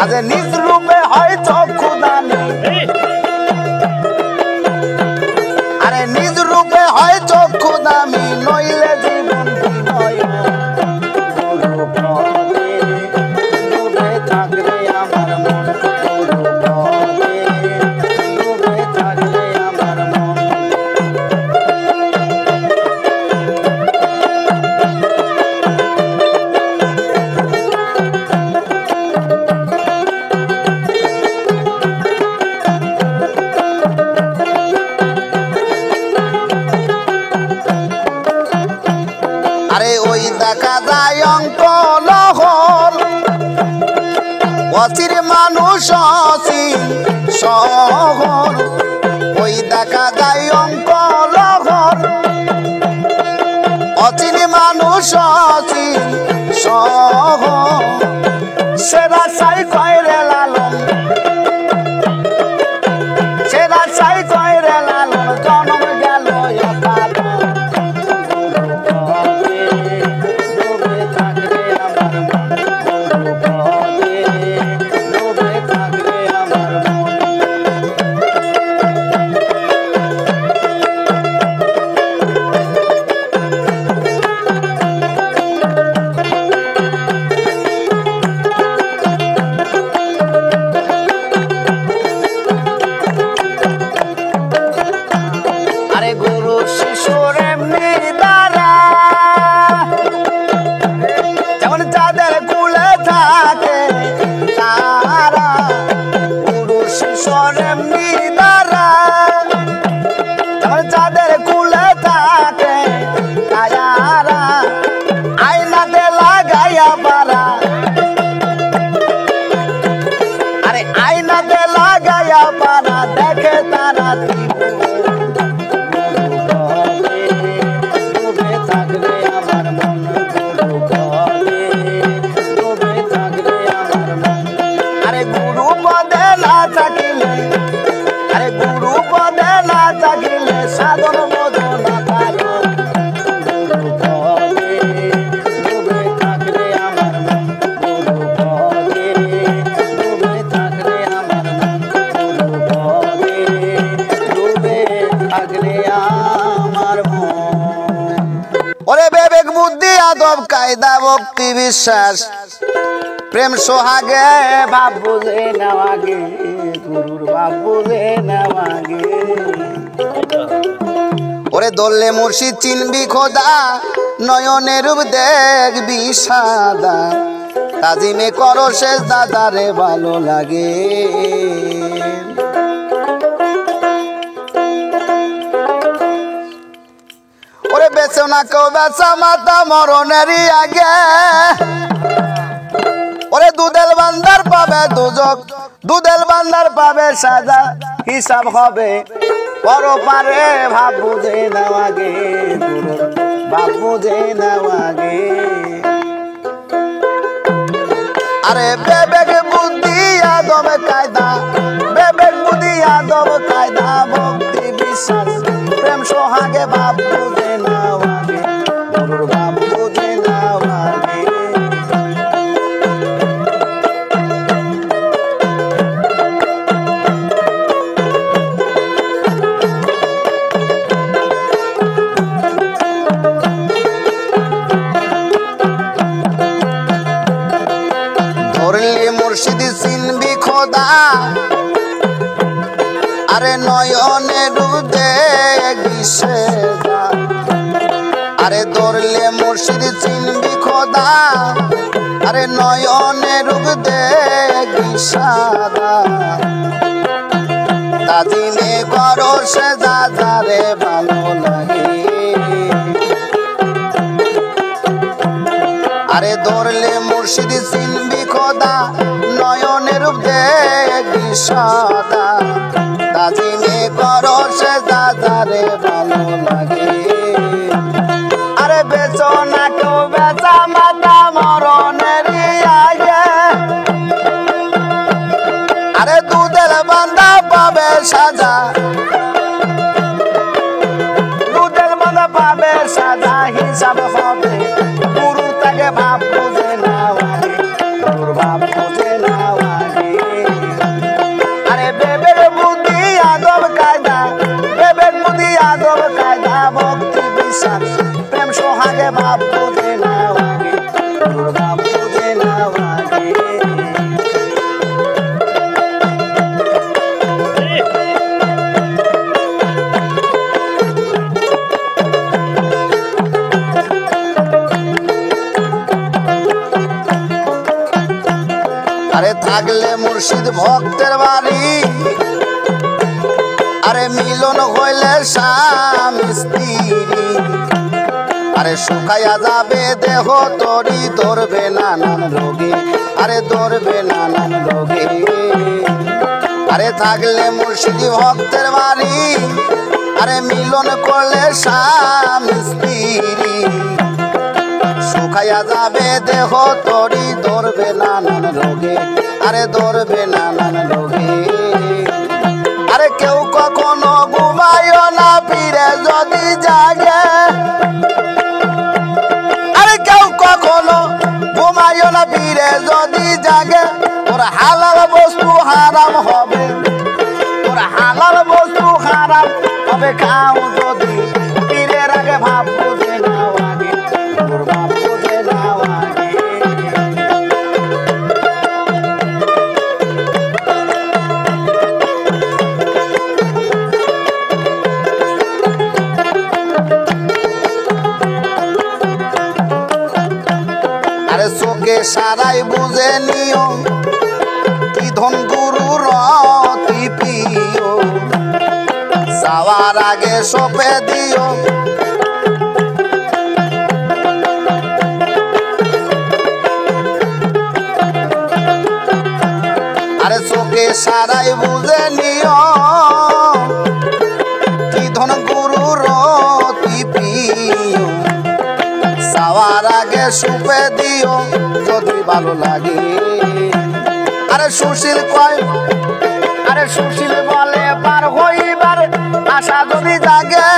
আজ নিজ রূপে হয় চক্ষুদানি আরে নিজ রূপে হয় চক্ষুদামি নইলে জীবন বিনয় গুরু পদে ডুবে থাকলে আমার মন গুরু পদে ডুবে থাকলে আমার মন আরে ওই দেখা যায় অঙ্ক লহর অচির মানুষ অচিন শহর ওই দেখা যায় অঙ্ক লহর অচিন মানুষ অচিন শহর সেরা সাই কয়রে লালন সেরা সাই কয়রে লালন জনম গেল কায়দা ভক্তি বিশ্বাস প্রেম সোহাগে ভাব বুঝে নেওয়াগে গুরুর ভাব বুঝে নেওয়াগে ওরে দললে মুর্শিদ চিনবি খোদা নয়নের রূপ দেখবি সাদা তাজিমে করো শেষ দাদারে ভালো লাগে ওরে বেচো না কেউ বেচা মাতা মরণেরই আগে ওরে দুধেল বান্দার পাবে দুজক দুধেল বান্দার পাবে সাজা হিসাব হবে পরপারে ভাব বুঝে নেওয়াগে গুরুর ভাব বুঝে নেওয়াগে আরে বেবেক বুদ্ধি আদব কায়দা বেবেক বুদ্ধি আদব কায়দা ভক্তি বিশ্বাস প্রেম সোহাগে ভাব বুঝে নেওয়াগে গুরুর ভাব বুঝে নেওয়াগে মুর্শিদ চিনবি খোদা আরে নয়নে রূপ দেখবি সাদা আরে ধরলে মুর্শিদ চিনবি খোদা আরে নয়নে রূপ দেখবি সাদা তাজিমে করো সে যারে ভালো লাগে আরে ধরলে মুর্শিদ চিনবি খোদা নয়নের রূপ দেখবি সাদা তাজিমে করো সে যারে ভালো লাগে আরে বেচো না কেউ বেচা মাতা মরণেরই আগে আরে দুধের বান্দা পাবে সাজা দুধের বান্দা পাবে সাজা হিসাব হবে গুরু তাকে ভাব বুঝে নেওয়াগে গুরুর ভাব বুঝে নেওয়াগে আরে বেবের বুদ্ধি আদব কায়দা বেবের বুদ্ধি আদব কায়দা ভক্তি বিশ্বাস প্রেম সোহাগে ভাব বুঝে নেওয়াগে গুরুর ভাব বুঝে নেওয়াগে আরে থাকলে মুর্শিদ ভক্তের বাড়ি আরে মিলন হইলে স্বামী স্ত্রী আরে শুকাইয়া যাবে দেহ তরি ধরবে নানান রোগে আরে ধরবে নানান রোগে আরে থাকলে মুর্শিদ ভক্তের বাড়ি আরে মিলন করলে স্বামী স্ত্রী শুকাইয়া যাবে দেহ তরি ধরবে নানান রোগে আরে ধরবে নানান রোগে আরে কেউ কখনো ঘুমায় না ফিরে যদি জাগে আরে কেউ কখনো ঘুমায় না ফিরে যদি জাগে তোর হালাল বস্তু হারাম হবে তোর হালাল বস্তু হারাম হবে খাও যদি পীরের আগে ভাব বুঝে নেওয়াগে তোর ভাব বুঝে নেওয়াগে আরে চোখে সারাই বুঝে নিও কি ধন গুরুর অতি প্রিয় যাওয়ার আগে সপে দিও আরে চোখে সারাই বুঝে নিও কি ধন গুরুর অতি প্রিয় যাওয়ার আগে সুপে দিও যদি ভালো লাগে আরে সুশীল কয় আরে সুশীল বলে পার হইবার আশা যদি জাগে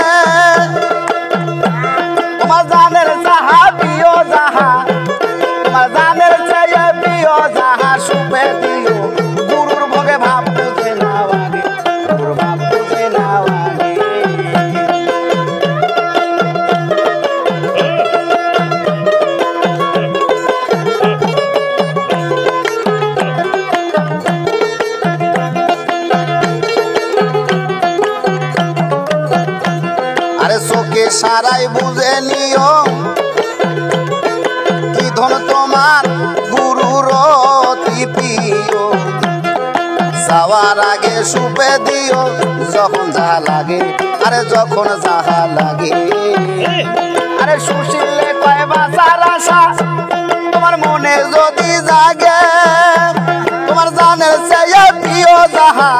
তোমার জানের যাহা প্রিয় যাহা তোমার জানের চেয়ে প্রিয় যাহা সুপে দিও গুরুর ভোগে ভাব বুঝে নেওয়াগে গুরুর ভাব বুঝে নেওয়াগে যারাই বুঝে নিও কি ধন তোমার গুরুর অতি প্রিয় যাওয়ার আগে সুপে দিও যখন যা লাগে আরে যখন যাহা লাগে আরে সুশীলে কয় বাঁচার আশা তোমার মনে যদি জাগে তোমার জানের চেয়ে প্রিয় যাহা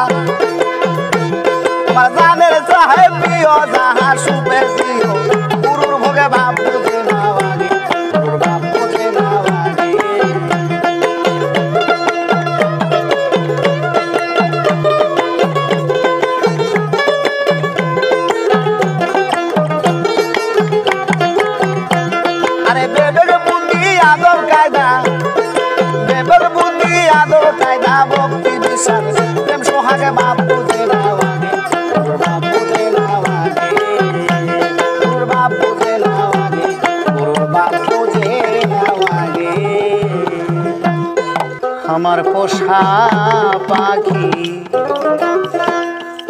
তোমার জানের চেয়ে প্রিয় যাহা সুপে দিও গুরুর ভোগে ভাব বুঝে নাও আগে গুরুর ভাব বুঝে নাও আগে আরে বেবের বুদ্ধি আদর কায়দা বেবের বুদ্ধি আদর কায়দা ভক্তি বিশ্বাস প্রেম সোহাগে বাপ বুঝে নাও আগে গুরুর বাপ বুঝে নাও আগে গুরুর বাপ বুঝে নাও আগে গুরুর বাপ বুঝে নাও আগে আমার পোষা পাখি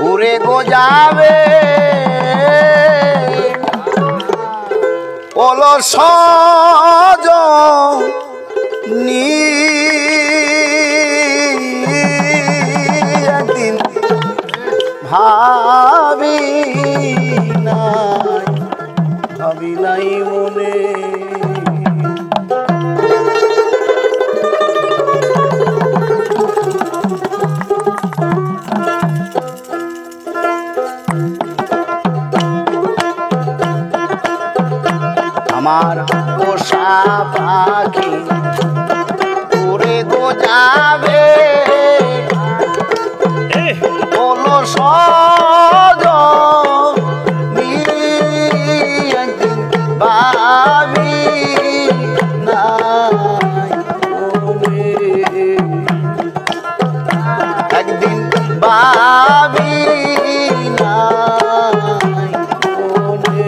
উড়ে গো যাবে ওলো সজনী একদিন ভাবি নাই মনে আমার পোষা পাখি উড়ে গো যাবে বলো সজনী একদিন ভাবি নাই মনে একদিন ভাবি নাই মনে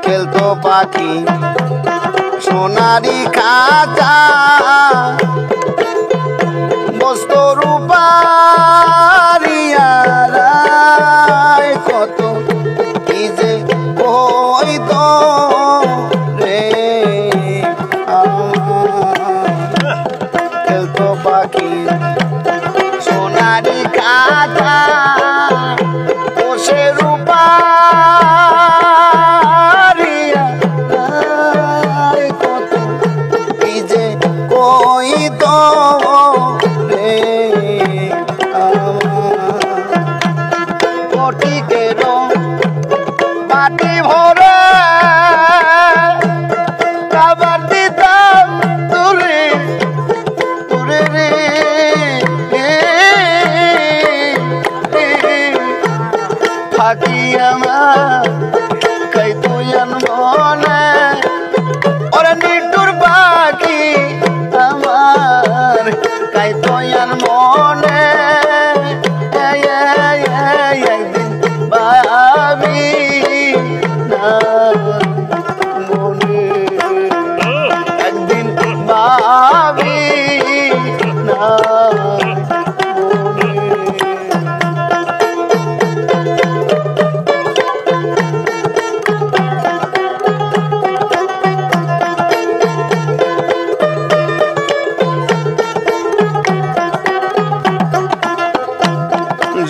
খেলতো পাখি সোনারি খাঁচা বস্ত রূপারিয়ারায় কত কি যে কইতো রে খেলতো পাখি সোনারি খাঁচা বসে রূপা মাটি ভরে কাবার দিতাম তুরে তুরে রে ফাঁকি আমার কাই তুই মনে ওরে নিটুর পাখি আমার কাই তুই মনে একদিন ভাবি মনে একদিন ভাবি না মনে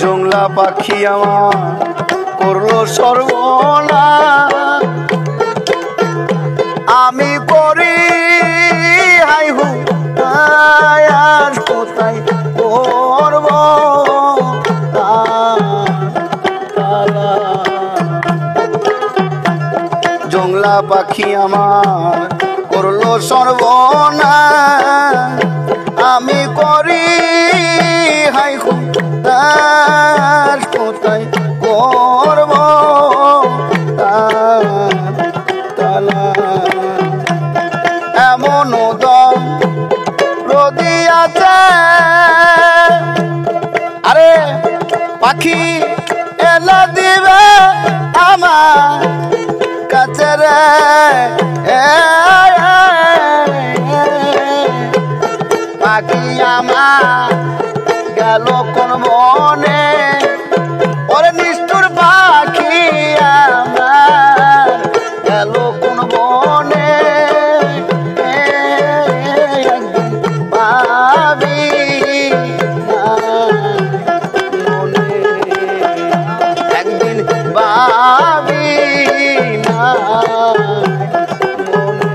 জংলা পাখি আমার করলো সর্বনাশ আমি করি হাই হু আয়াস কোথায় করব জংলা পাখি আমার করলো সর্বনাশ আমি করি হাই হু কোথায় করব আছে আরে পাখি এলো দিবে আমার কাছে রে পাখি আমার গেল কোন মনে ওরে নিষ্ঠুর পাখি আমার গেল কোন বনে পাবি না মনে একদিন পাবি না মনে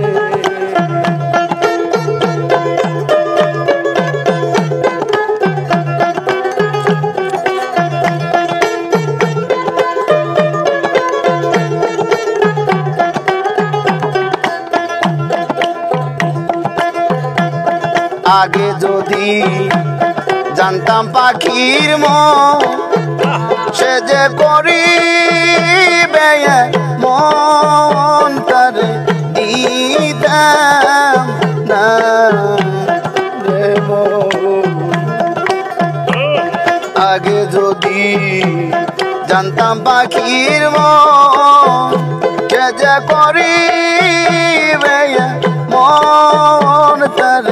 আগে যদি জানতাম পাখির সে যে করিবে মন তার দিতাম না রে মন। আগে যদি জানতাম পাখির সে যে করিবে মন তার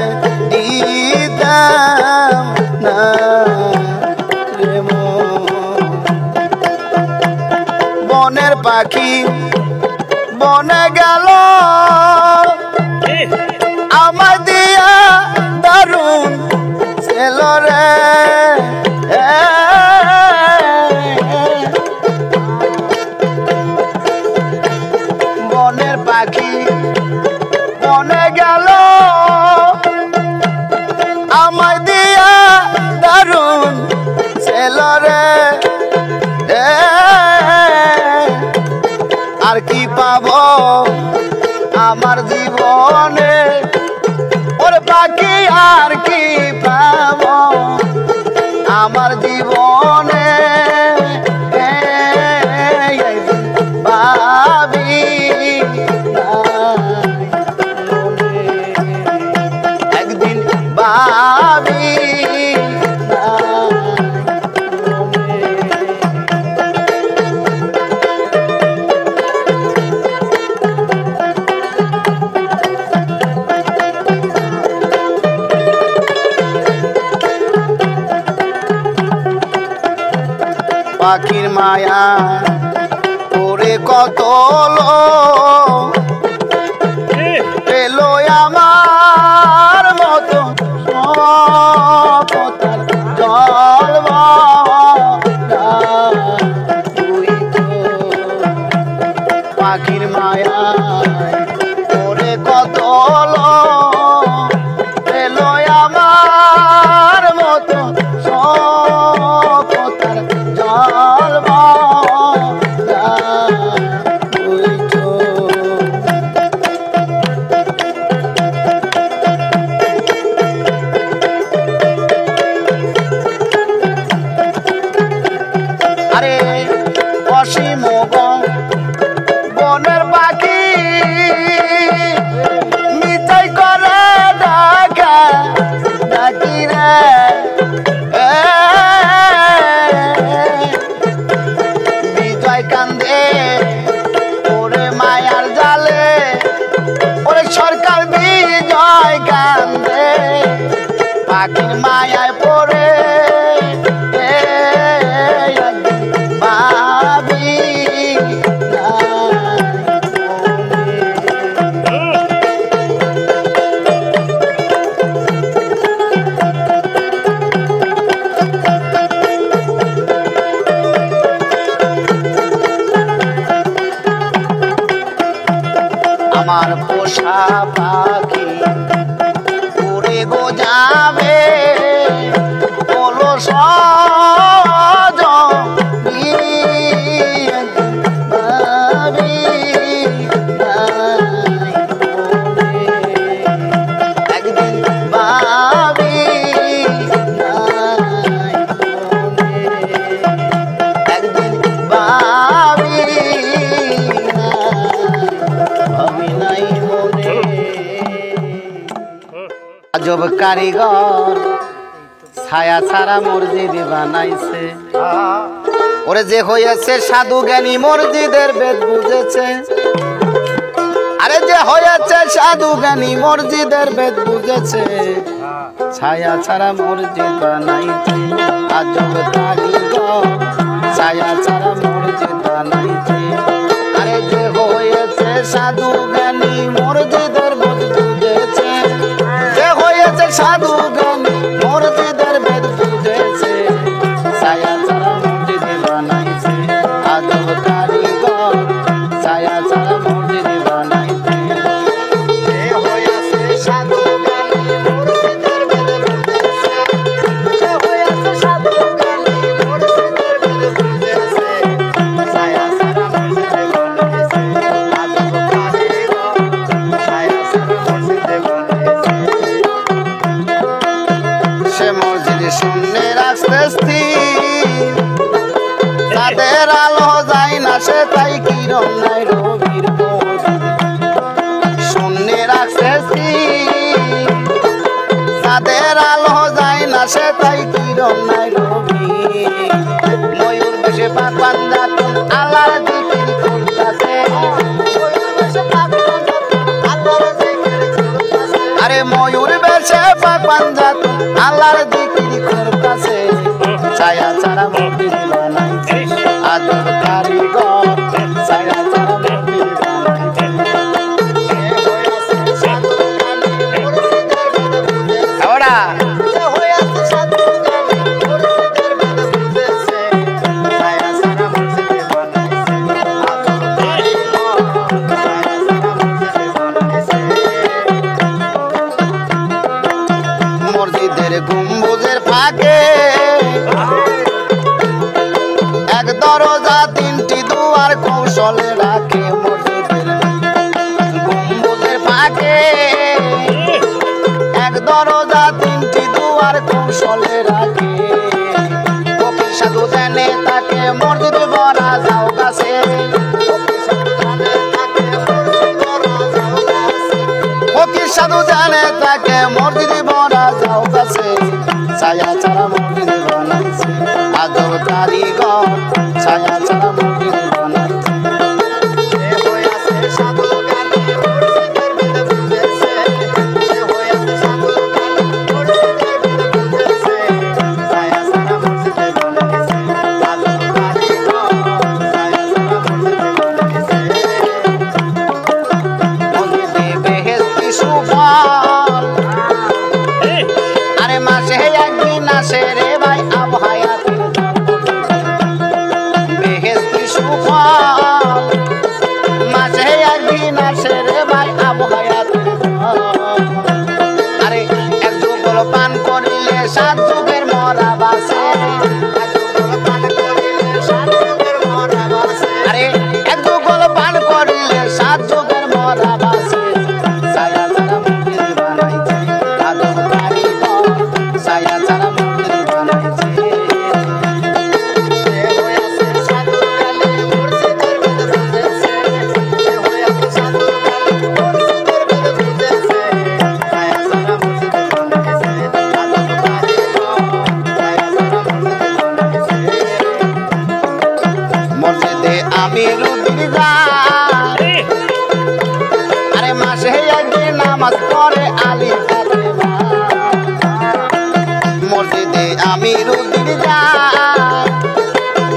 দিতাম না রে মন। বনের পাখি বনে গেল আমার দিয়া দারুণ ছিল রে বনের পাখি বনে গেল আমায় দিয়া দারুণ ছিল রে আর কি পাবো আমার জীবনে ওরে পাখি আর কি পাবো আমার জীবনে ভাবি না মনে একদিন ভাবি না মনে পাখির মায়া ওরে কত পেলো আমার মতো কথার জল পাখির মায়া ওরে কত পেলো আমার মতো কথার জল আরে অসীম বনের পাখি মিঠাই করে ডাকা ডাকি রে বিজয় কান্দে ওরে মায়ার জালে ওরে সরকার বিজয় কান্দে পাখির মায়ায় পড়ে ভাবি না আমার পোষা পাখি উড়ে গো যাবে বলো একদিন ভাবি একদিন ভাবি নাই মনে আজব কারিগর ছায়া ছাড়া মসজিদ বানাইছে ওরে যে হয়েছে সাধু জ্ঞানী মসজিদের বেদ বুঝেছে আরে যে হয়েছে সাধু জ্ঞানী মসজিদের বেদ বুঝেছে ছায়া ছাড়া মসজিদ বানাইছে আজব কারিগর ছায়া ছাড়া মসজিদ বানাইছে আরে যে হয়েছে সাধু জ্ঞানী মসজিদের বেদ বুঝেছে যে হয়েছে সাধু জ্ঞানী মসজিদের বেদ বুঝেছে ছায়া ছাড়া মসজিদ বানাইছে আজব কারিগর ছায়া ছাড়া মসজিদ বানাইছে যে হয়েছে সাধু জ্ঞানী মসজিদের বেদ বুঝেছে যে হয়েছে সাধু জ্ঞানী মসজিদের বেদ বুঝেছে ছায়া ছাড়া মসজিদ বানাইছে আজব কারিগর ছায়া ছাড়া মসজিদ বানাইছে সে মসজিদ শূন্যে রাখতে স্থির তাদের আলো যায় না সে তাই কিরণ নাই রবির শূন্যে রাখতে স্থির তাদের আলো যায় না সে তাই কিরণ নাই রবি ময়ূর বেশে পাক পাঞ্জাতন আল্লাহর জিকির করতাছে আরে ময়ূর বেশে পাক পাঞ্জাতন আল্লাহর জিকির করতাছে ছায়া ছাড়া মসজিদ বানাইছে আজব কারিগর ছায়া ছাড়া মসজিদ বানাইছে ওরা মসজিদের গম্বুজের ফাঁকে এক দরজা তিনটি দুয়ার কৌশলে রাখে মসজিদের গম্বুজের ফাঁকে এক দরজা তিনটি দুয়ার কৌশলে রাখে ফকির সাধু জানে তাকে মসজিদ ভরা যাও কাছে ফকির সাধু জানে তাকে মসজিদ ভরা যাও কাছে ছায়া ছাড়া মসজিদ বানাইছে আজব কারিগর ছায়া ছাড়া মসজিদ বানাইছে মসজিদে বেহেশতি সুফল আরে মাসে একদিন আসে রে ভাই আবহায়াতের বেহেশতি সুফল মাসে একদিন আসে রে ভাই আবহায়াতের আরে এক যুগল পান করিলে 7 যুগের মরা বাসে আরে এক যুগল পান করিলে 7 যুগের মরা বাসে ছায়া ছাড়া মসজিদ বানাইছে আজব কারিগর ছায়া ছাড়া মসজিদ বানাইছে মসজিদে আমিরুদ্দিন যায় আরে মাসে একদিন নামাজ পড়ে আলী ফাতেমা মসজিদে আমিরুদ্দিন যায়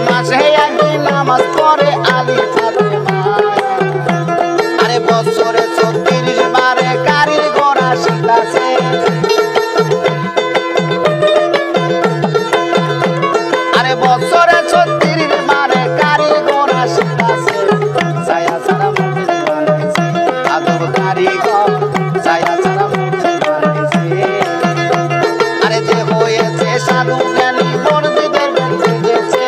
মাসে একদিন নামাজ পড়ে আলী ফাতেমা আরে বছরে 36 বারে কারির গোড়া শিখাছে আরে বছরে 36 বারে কারির গোড়া শিখাছে ছায়া ছাড়া মসজিদ বানাইছে আজব কারিগর ছায়া ছাড়া মসজিদ বানাইছে আরে যে হয়েছে সাধু জ্ঞানী মসজিদের বেদ বুঝেছে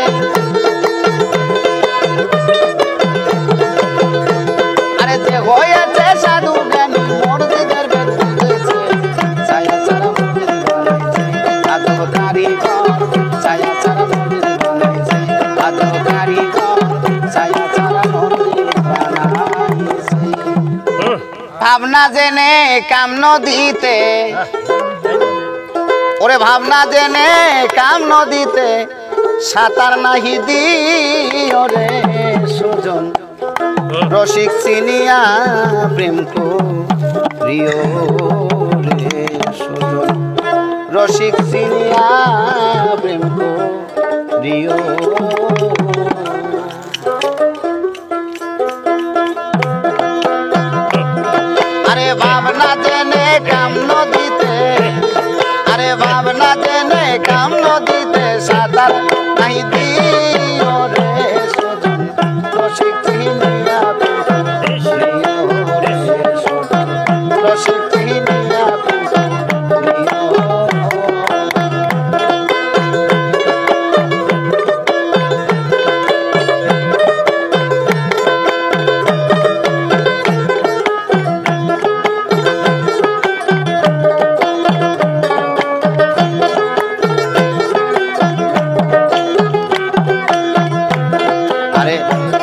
আরে যে হয়েছে সাধু জ্ঞানী মসজিদের বেদ বুঝেছে ছায়া ছাড়া মসজিদ বানাইছে আজব কারিগর ছায়া ছাড়া মসজিদ বানাইছে আজব কারিগর ছায়া ছাড়া মসজিদ বানাইছে ভাবনা জেনে কাম নদীতে ওরে ভাবনা জেনে কাম নদীতে সাঁতার নাহি দিও রে সুজন রসিক চিনিয়া প্রেম করিও রে সুজন রসিক চিনিয়া প্রেম করিও আরে ভাবনা জেনে কাম নদীতে আরে ভাবনা জেনে কাম নদীতে সাঁতার নাই দিও রে সুজন রসিক চিনিয়া প্রেম করিও রে সুজন রসিক চিনিয়া প্রেম করিও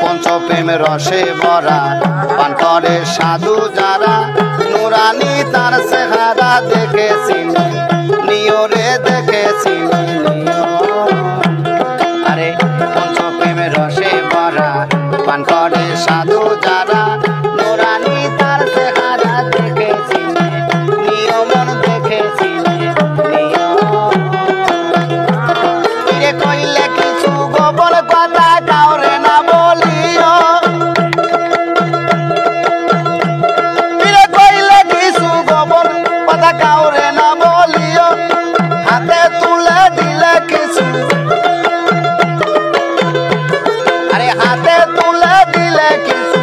পঞ্চপ্রেমের রসে ভরা পান করে সাধু যারা নুরানি তার চেহারা দেখেছি নিও রে দেখেছি নিও আরে পঞ্চপ্রেমের রসে ভরা পান করে সাধু যারা নুরানি তার চেহারা দেখেছি নিও মন দেখেছি নিও কইলে কিছু গোপন কথা কাউরে না বলিও কইলে কিছু গোপন কথা কাউরে না বলিও হাতে তুলে দিলে কিছু আরে হাতে তুলে দিলে কিছু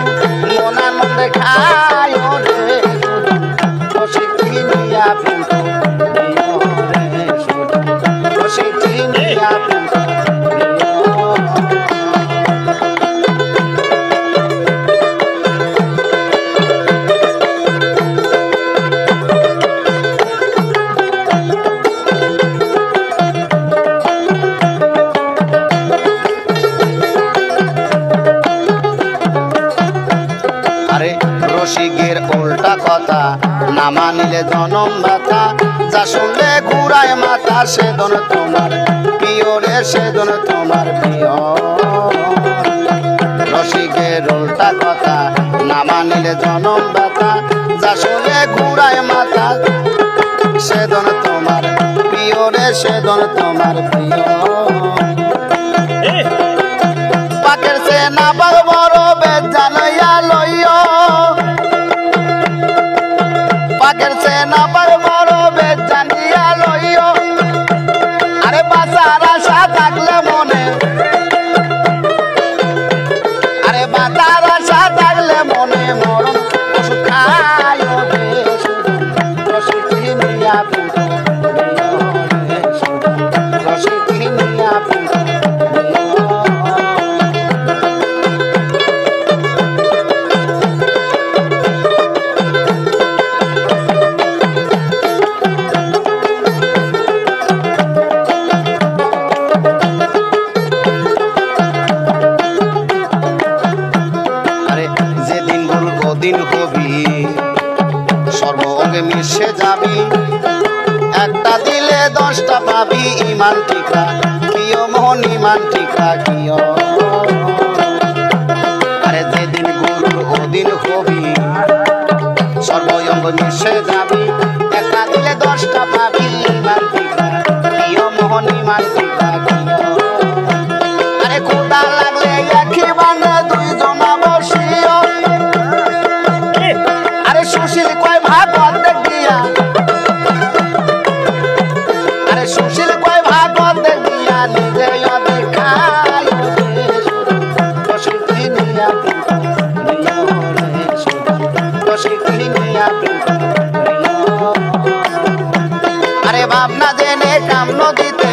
মনানন্দে খায় রে রসিক চিনিয়া প্রেম করিও রে রসিক চিনিয়া প্রেম রসিকের উল্টা কথা না মানিলে জনম ব্যথা যা শুনলে ঘুরায় মাথা সেদন তোমার প্রিয় রে সেদন তোমার প্রিয় রসিকের উল্টা কথা না মানিলে জনম ব্যথা যা শুনলে ঘুরায় মাথা সেদন তোমার প্রিয় রে সেদন তোমার প্রিয় পাকের সে না বাগ বড় বেদ জানাইয়া লইও পাকের সে না বাগ বড় বেদ জানিয়া লইও আরে বাঁচার আশা থাকলে মনে আরে বাঁচার আশা থাকলে মনে মরণ ওষুধ খায় রে রসিক চিনিয়া প্রেম করিও রে রসিক চিনিয়া প্রেম দিন হবি সর্ব অঙ্গে মিশে যাবি একটা দিলে 10টা পাবি ইমান টিকা কিয় মোহন ইমান টিকা কিয় আরে যেদিন গুরুর ওদিন হবি সর্ব অঙ্গ মিশে যাবি একটা দিলে 10টা পাবি ইমান টিকা কিয় মোহন ইমান টিকা কিয় আরে খোদা লাগলে একই বান্ধে দুইজনা বসিও সুশীল কয় ভাগ অর্ধেক দিয়া আরে সুশীল কয় ভাগ অর্ধেক দিয়া নিজে অর্ধেক খায় রসিক চিনিয়া প্রেম করিও রে রসিক চিনিয়া প্রেম করিও আরে ভাবনা জেনে কাম নদীতে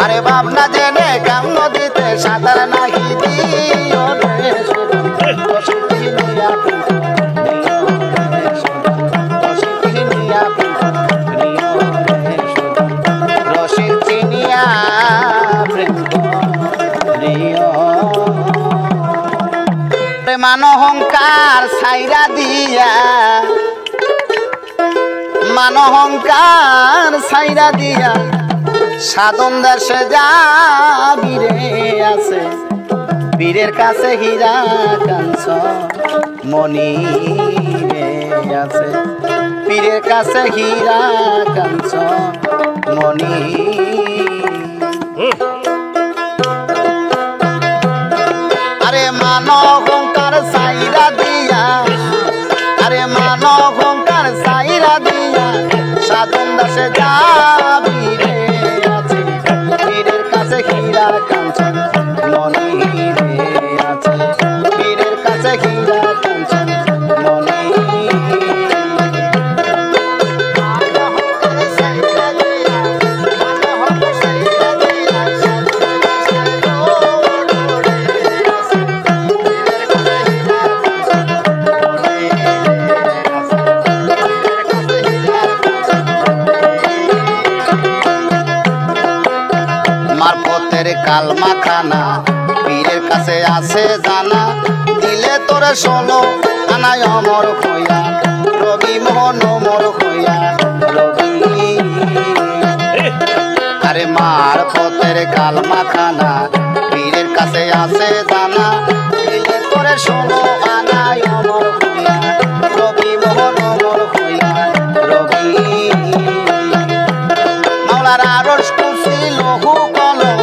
আরে ভাবনা জেনে কাম নদীতে সাঁতার নাহি দিও রে রসিক চিনিয়া প্রেম মান অহংকার ছাইরা দিয়া মান অহংকার ছাইরা দিয়া সাধন দেশে যাবি রে আছে পীরের কাছে হীরা কাঞ্চন মনি রে আছে পীরের কাছে হীরা কাঞ্চন মনি আরে মান অহংকার ছাইরা দিয়া আরে মান অহংকার ছাইরা দিয়া সাধন দাসে যাবি রে আছে পীরের কাছে হীরা কাঞ্চন মনি রে আছে পীরের কাছে হীরা কাঞ্চন মনি মারফতের কালমা খানা পীরের কাছে আছে জানা দিলে তোরে 16 আনায় অমর হইয়া রবি মোহন অমর হইয়া রবি আরে মারফতের কালমা খানা পীরের কাছে আছে জানা দিলে তোরে 16 আনায় অমর হইয়া রবি মোহন অমর হইয়া রবি মাওলার আরশ কুরসি লহু কলম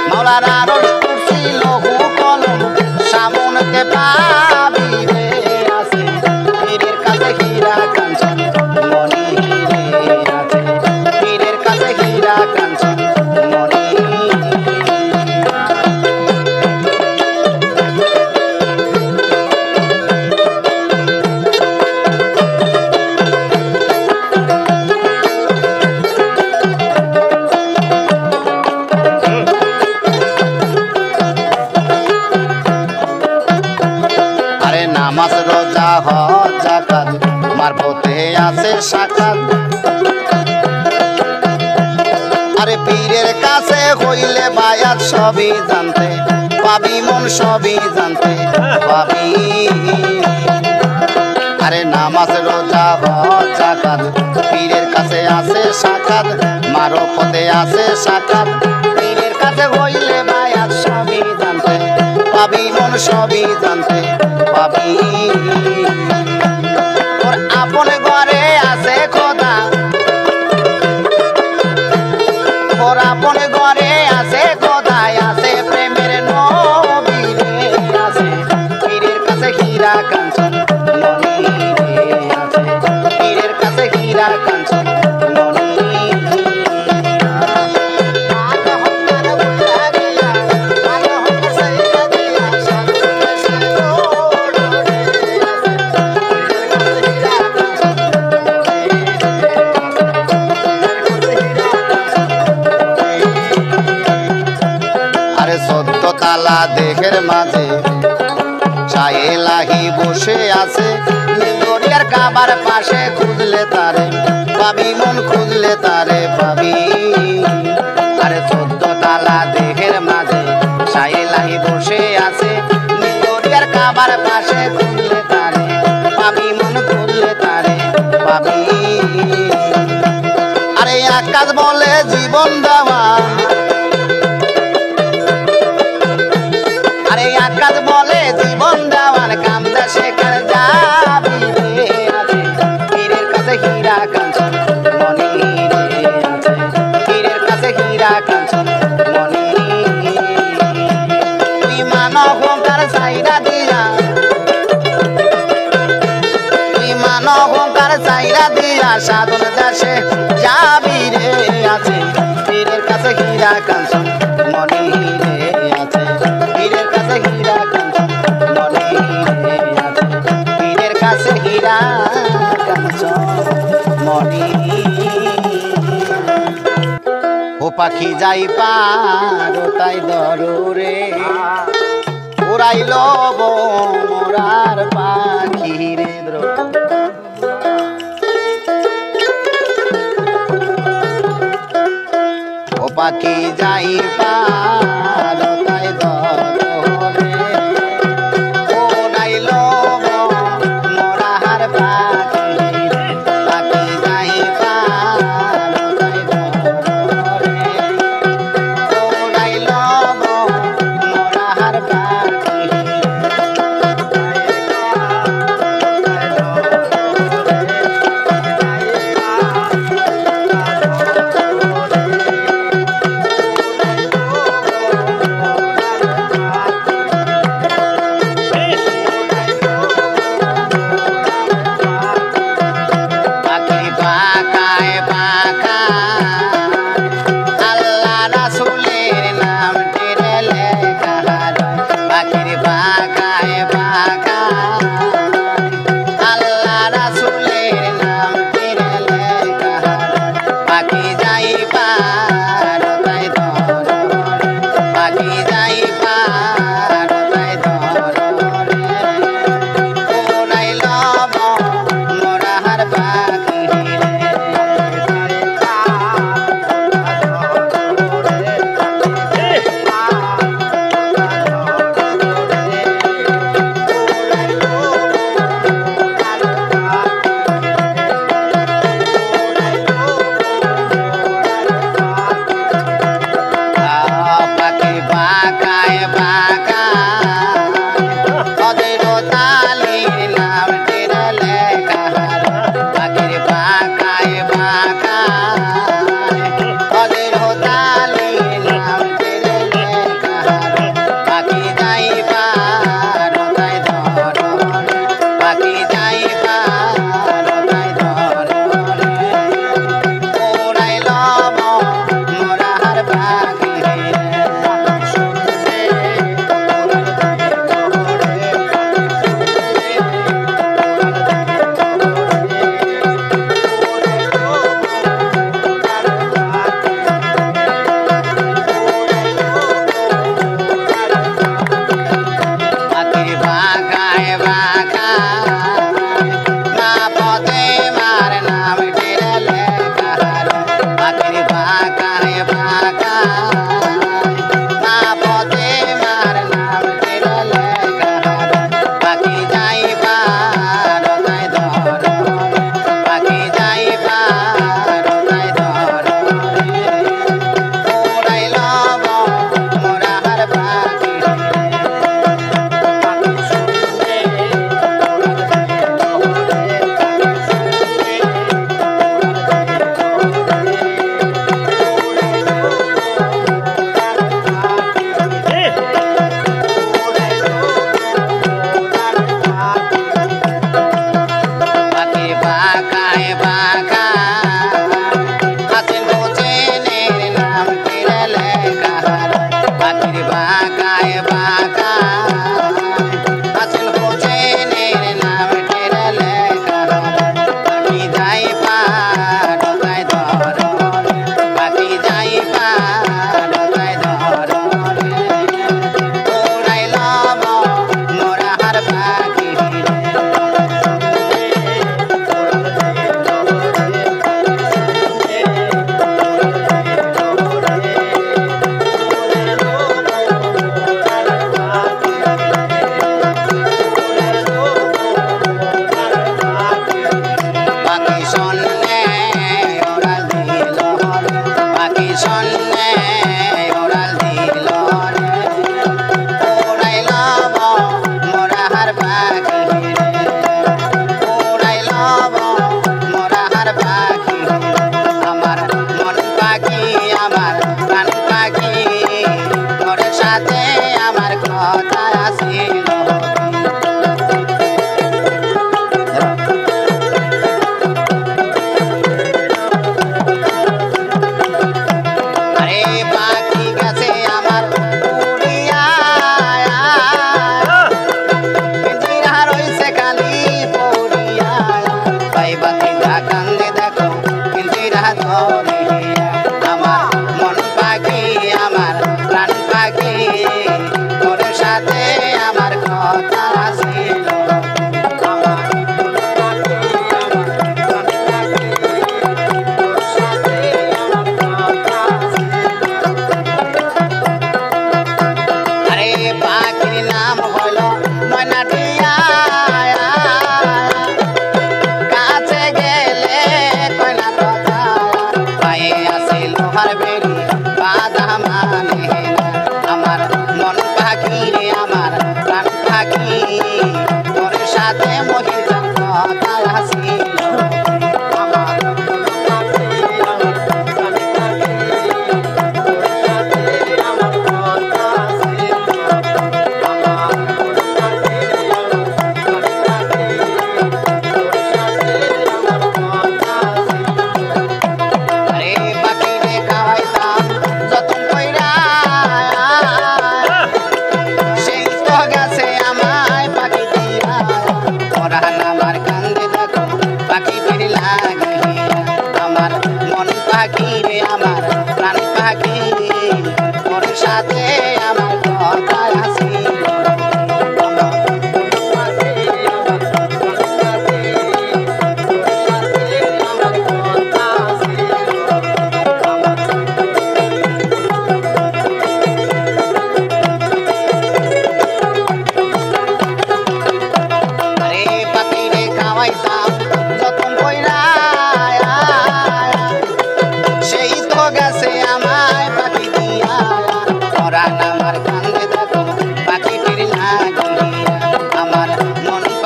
মাওলার আরশ কুরসি লহু কলম সামনেতে পাবি রে আছে পীরের কাছে হীরা কাঞ্চন মনি রে আছে পীরের কাছে হীরা কাঞ্চন মনি নামাজ রোজা হজ যাকাত মারফতে আছে সাকাত আরে পীরের কাছে হইলে বায়াত সবই জানতে পাবি মন সবই জানতে পাবি আরে নামাজ রোজা হজ যাকাত পীরের কাছে আছে সাকাত মারফতে আছে সাকাত পীরের কাছে হইলে বায়াত সবই জানতে পাবি মন সবই জানতে পাবি ওর আপন ঘরে আছে খোদা ওর আপন ঘরে আছে খোদায় আছে প্রেমের নবী রে আছে পীরের কাছে হীরা কাঞ্চন মনি রে আছে পীরের কাছে হীরা কাঞ্চন মনি তালা দেহের মাঝে ছায়েলাহি বসে আছে দরিয়ার কাবার পাশে খুঁজলে তারে পাবি মন খুঁজলে তারে পাবি আরে 14 তালা দেহের মাঝে ছায়েলাহি বসে আছে দরিয়ার কাবার পাশে খুঁজলে তারে পাবি মন খুঁজলে তারে পাবি আরে আকাশ বলে জীবন দেওয়া আরে আকাশ বলে জীবন দেওয়ার কামদা শেখার যাবি রে আছে পীরের কাছে হীরা কাঞ্চন মনি রে আছে পীরের কাছে হীরা কাঞ্চন মনি তুই মান অহংকার ছাইরা দিয়া তুই মান অহংকার ছাইরা দিয়া সাধন দাসে যাবি রে আছে পীরের কাছে হীরা কাঞ্চন মনি রে আছে পীরের কাছে হীরা কাঞ্চন মনি রে আছে পীরের কাছে হীরা কাঞ্চন মনি ও পাখি যাই পার তাই দরুরে উড়াইল মোরার পাখি রে ও পাখি যাই পার তাই দরুরে উড়াইল মোরার পাখি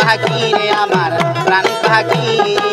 পাখি রে আমার প্রাণ পাখি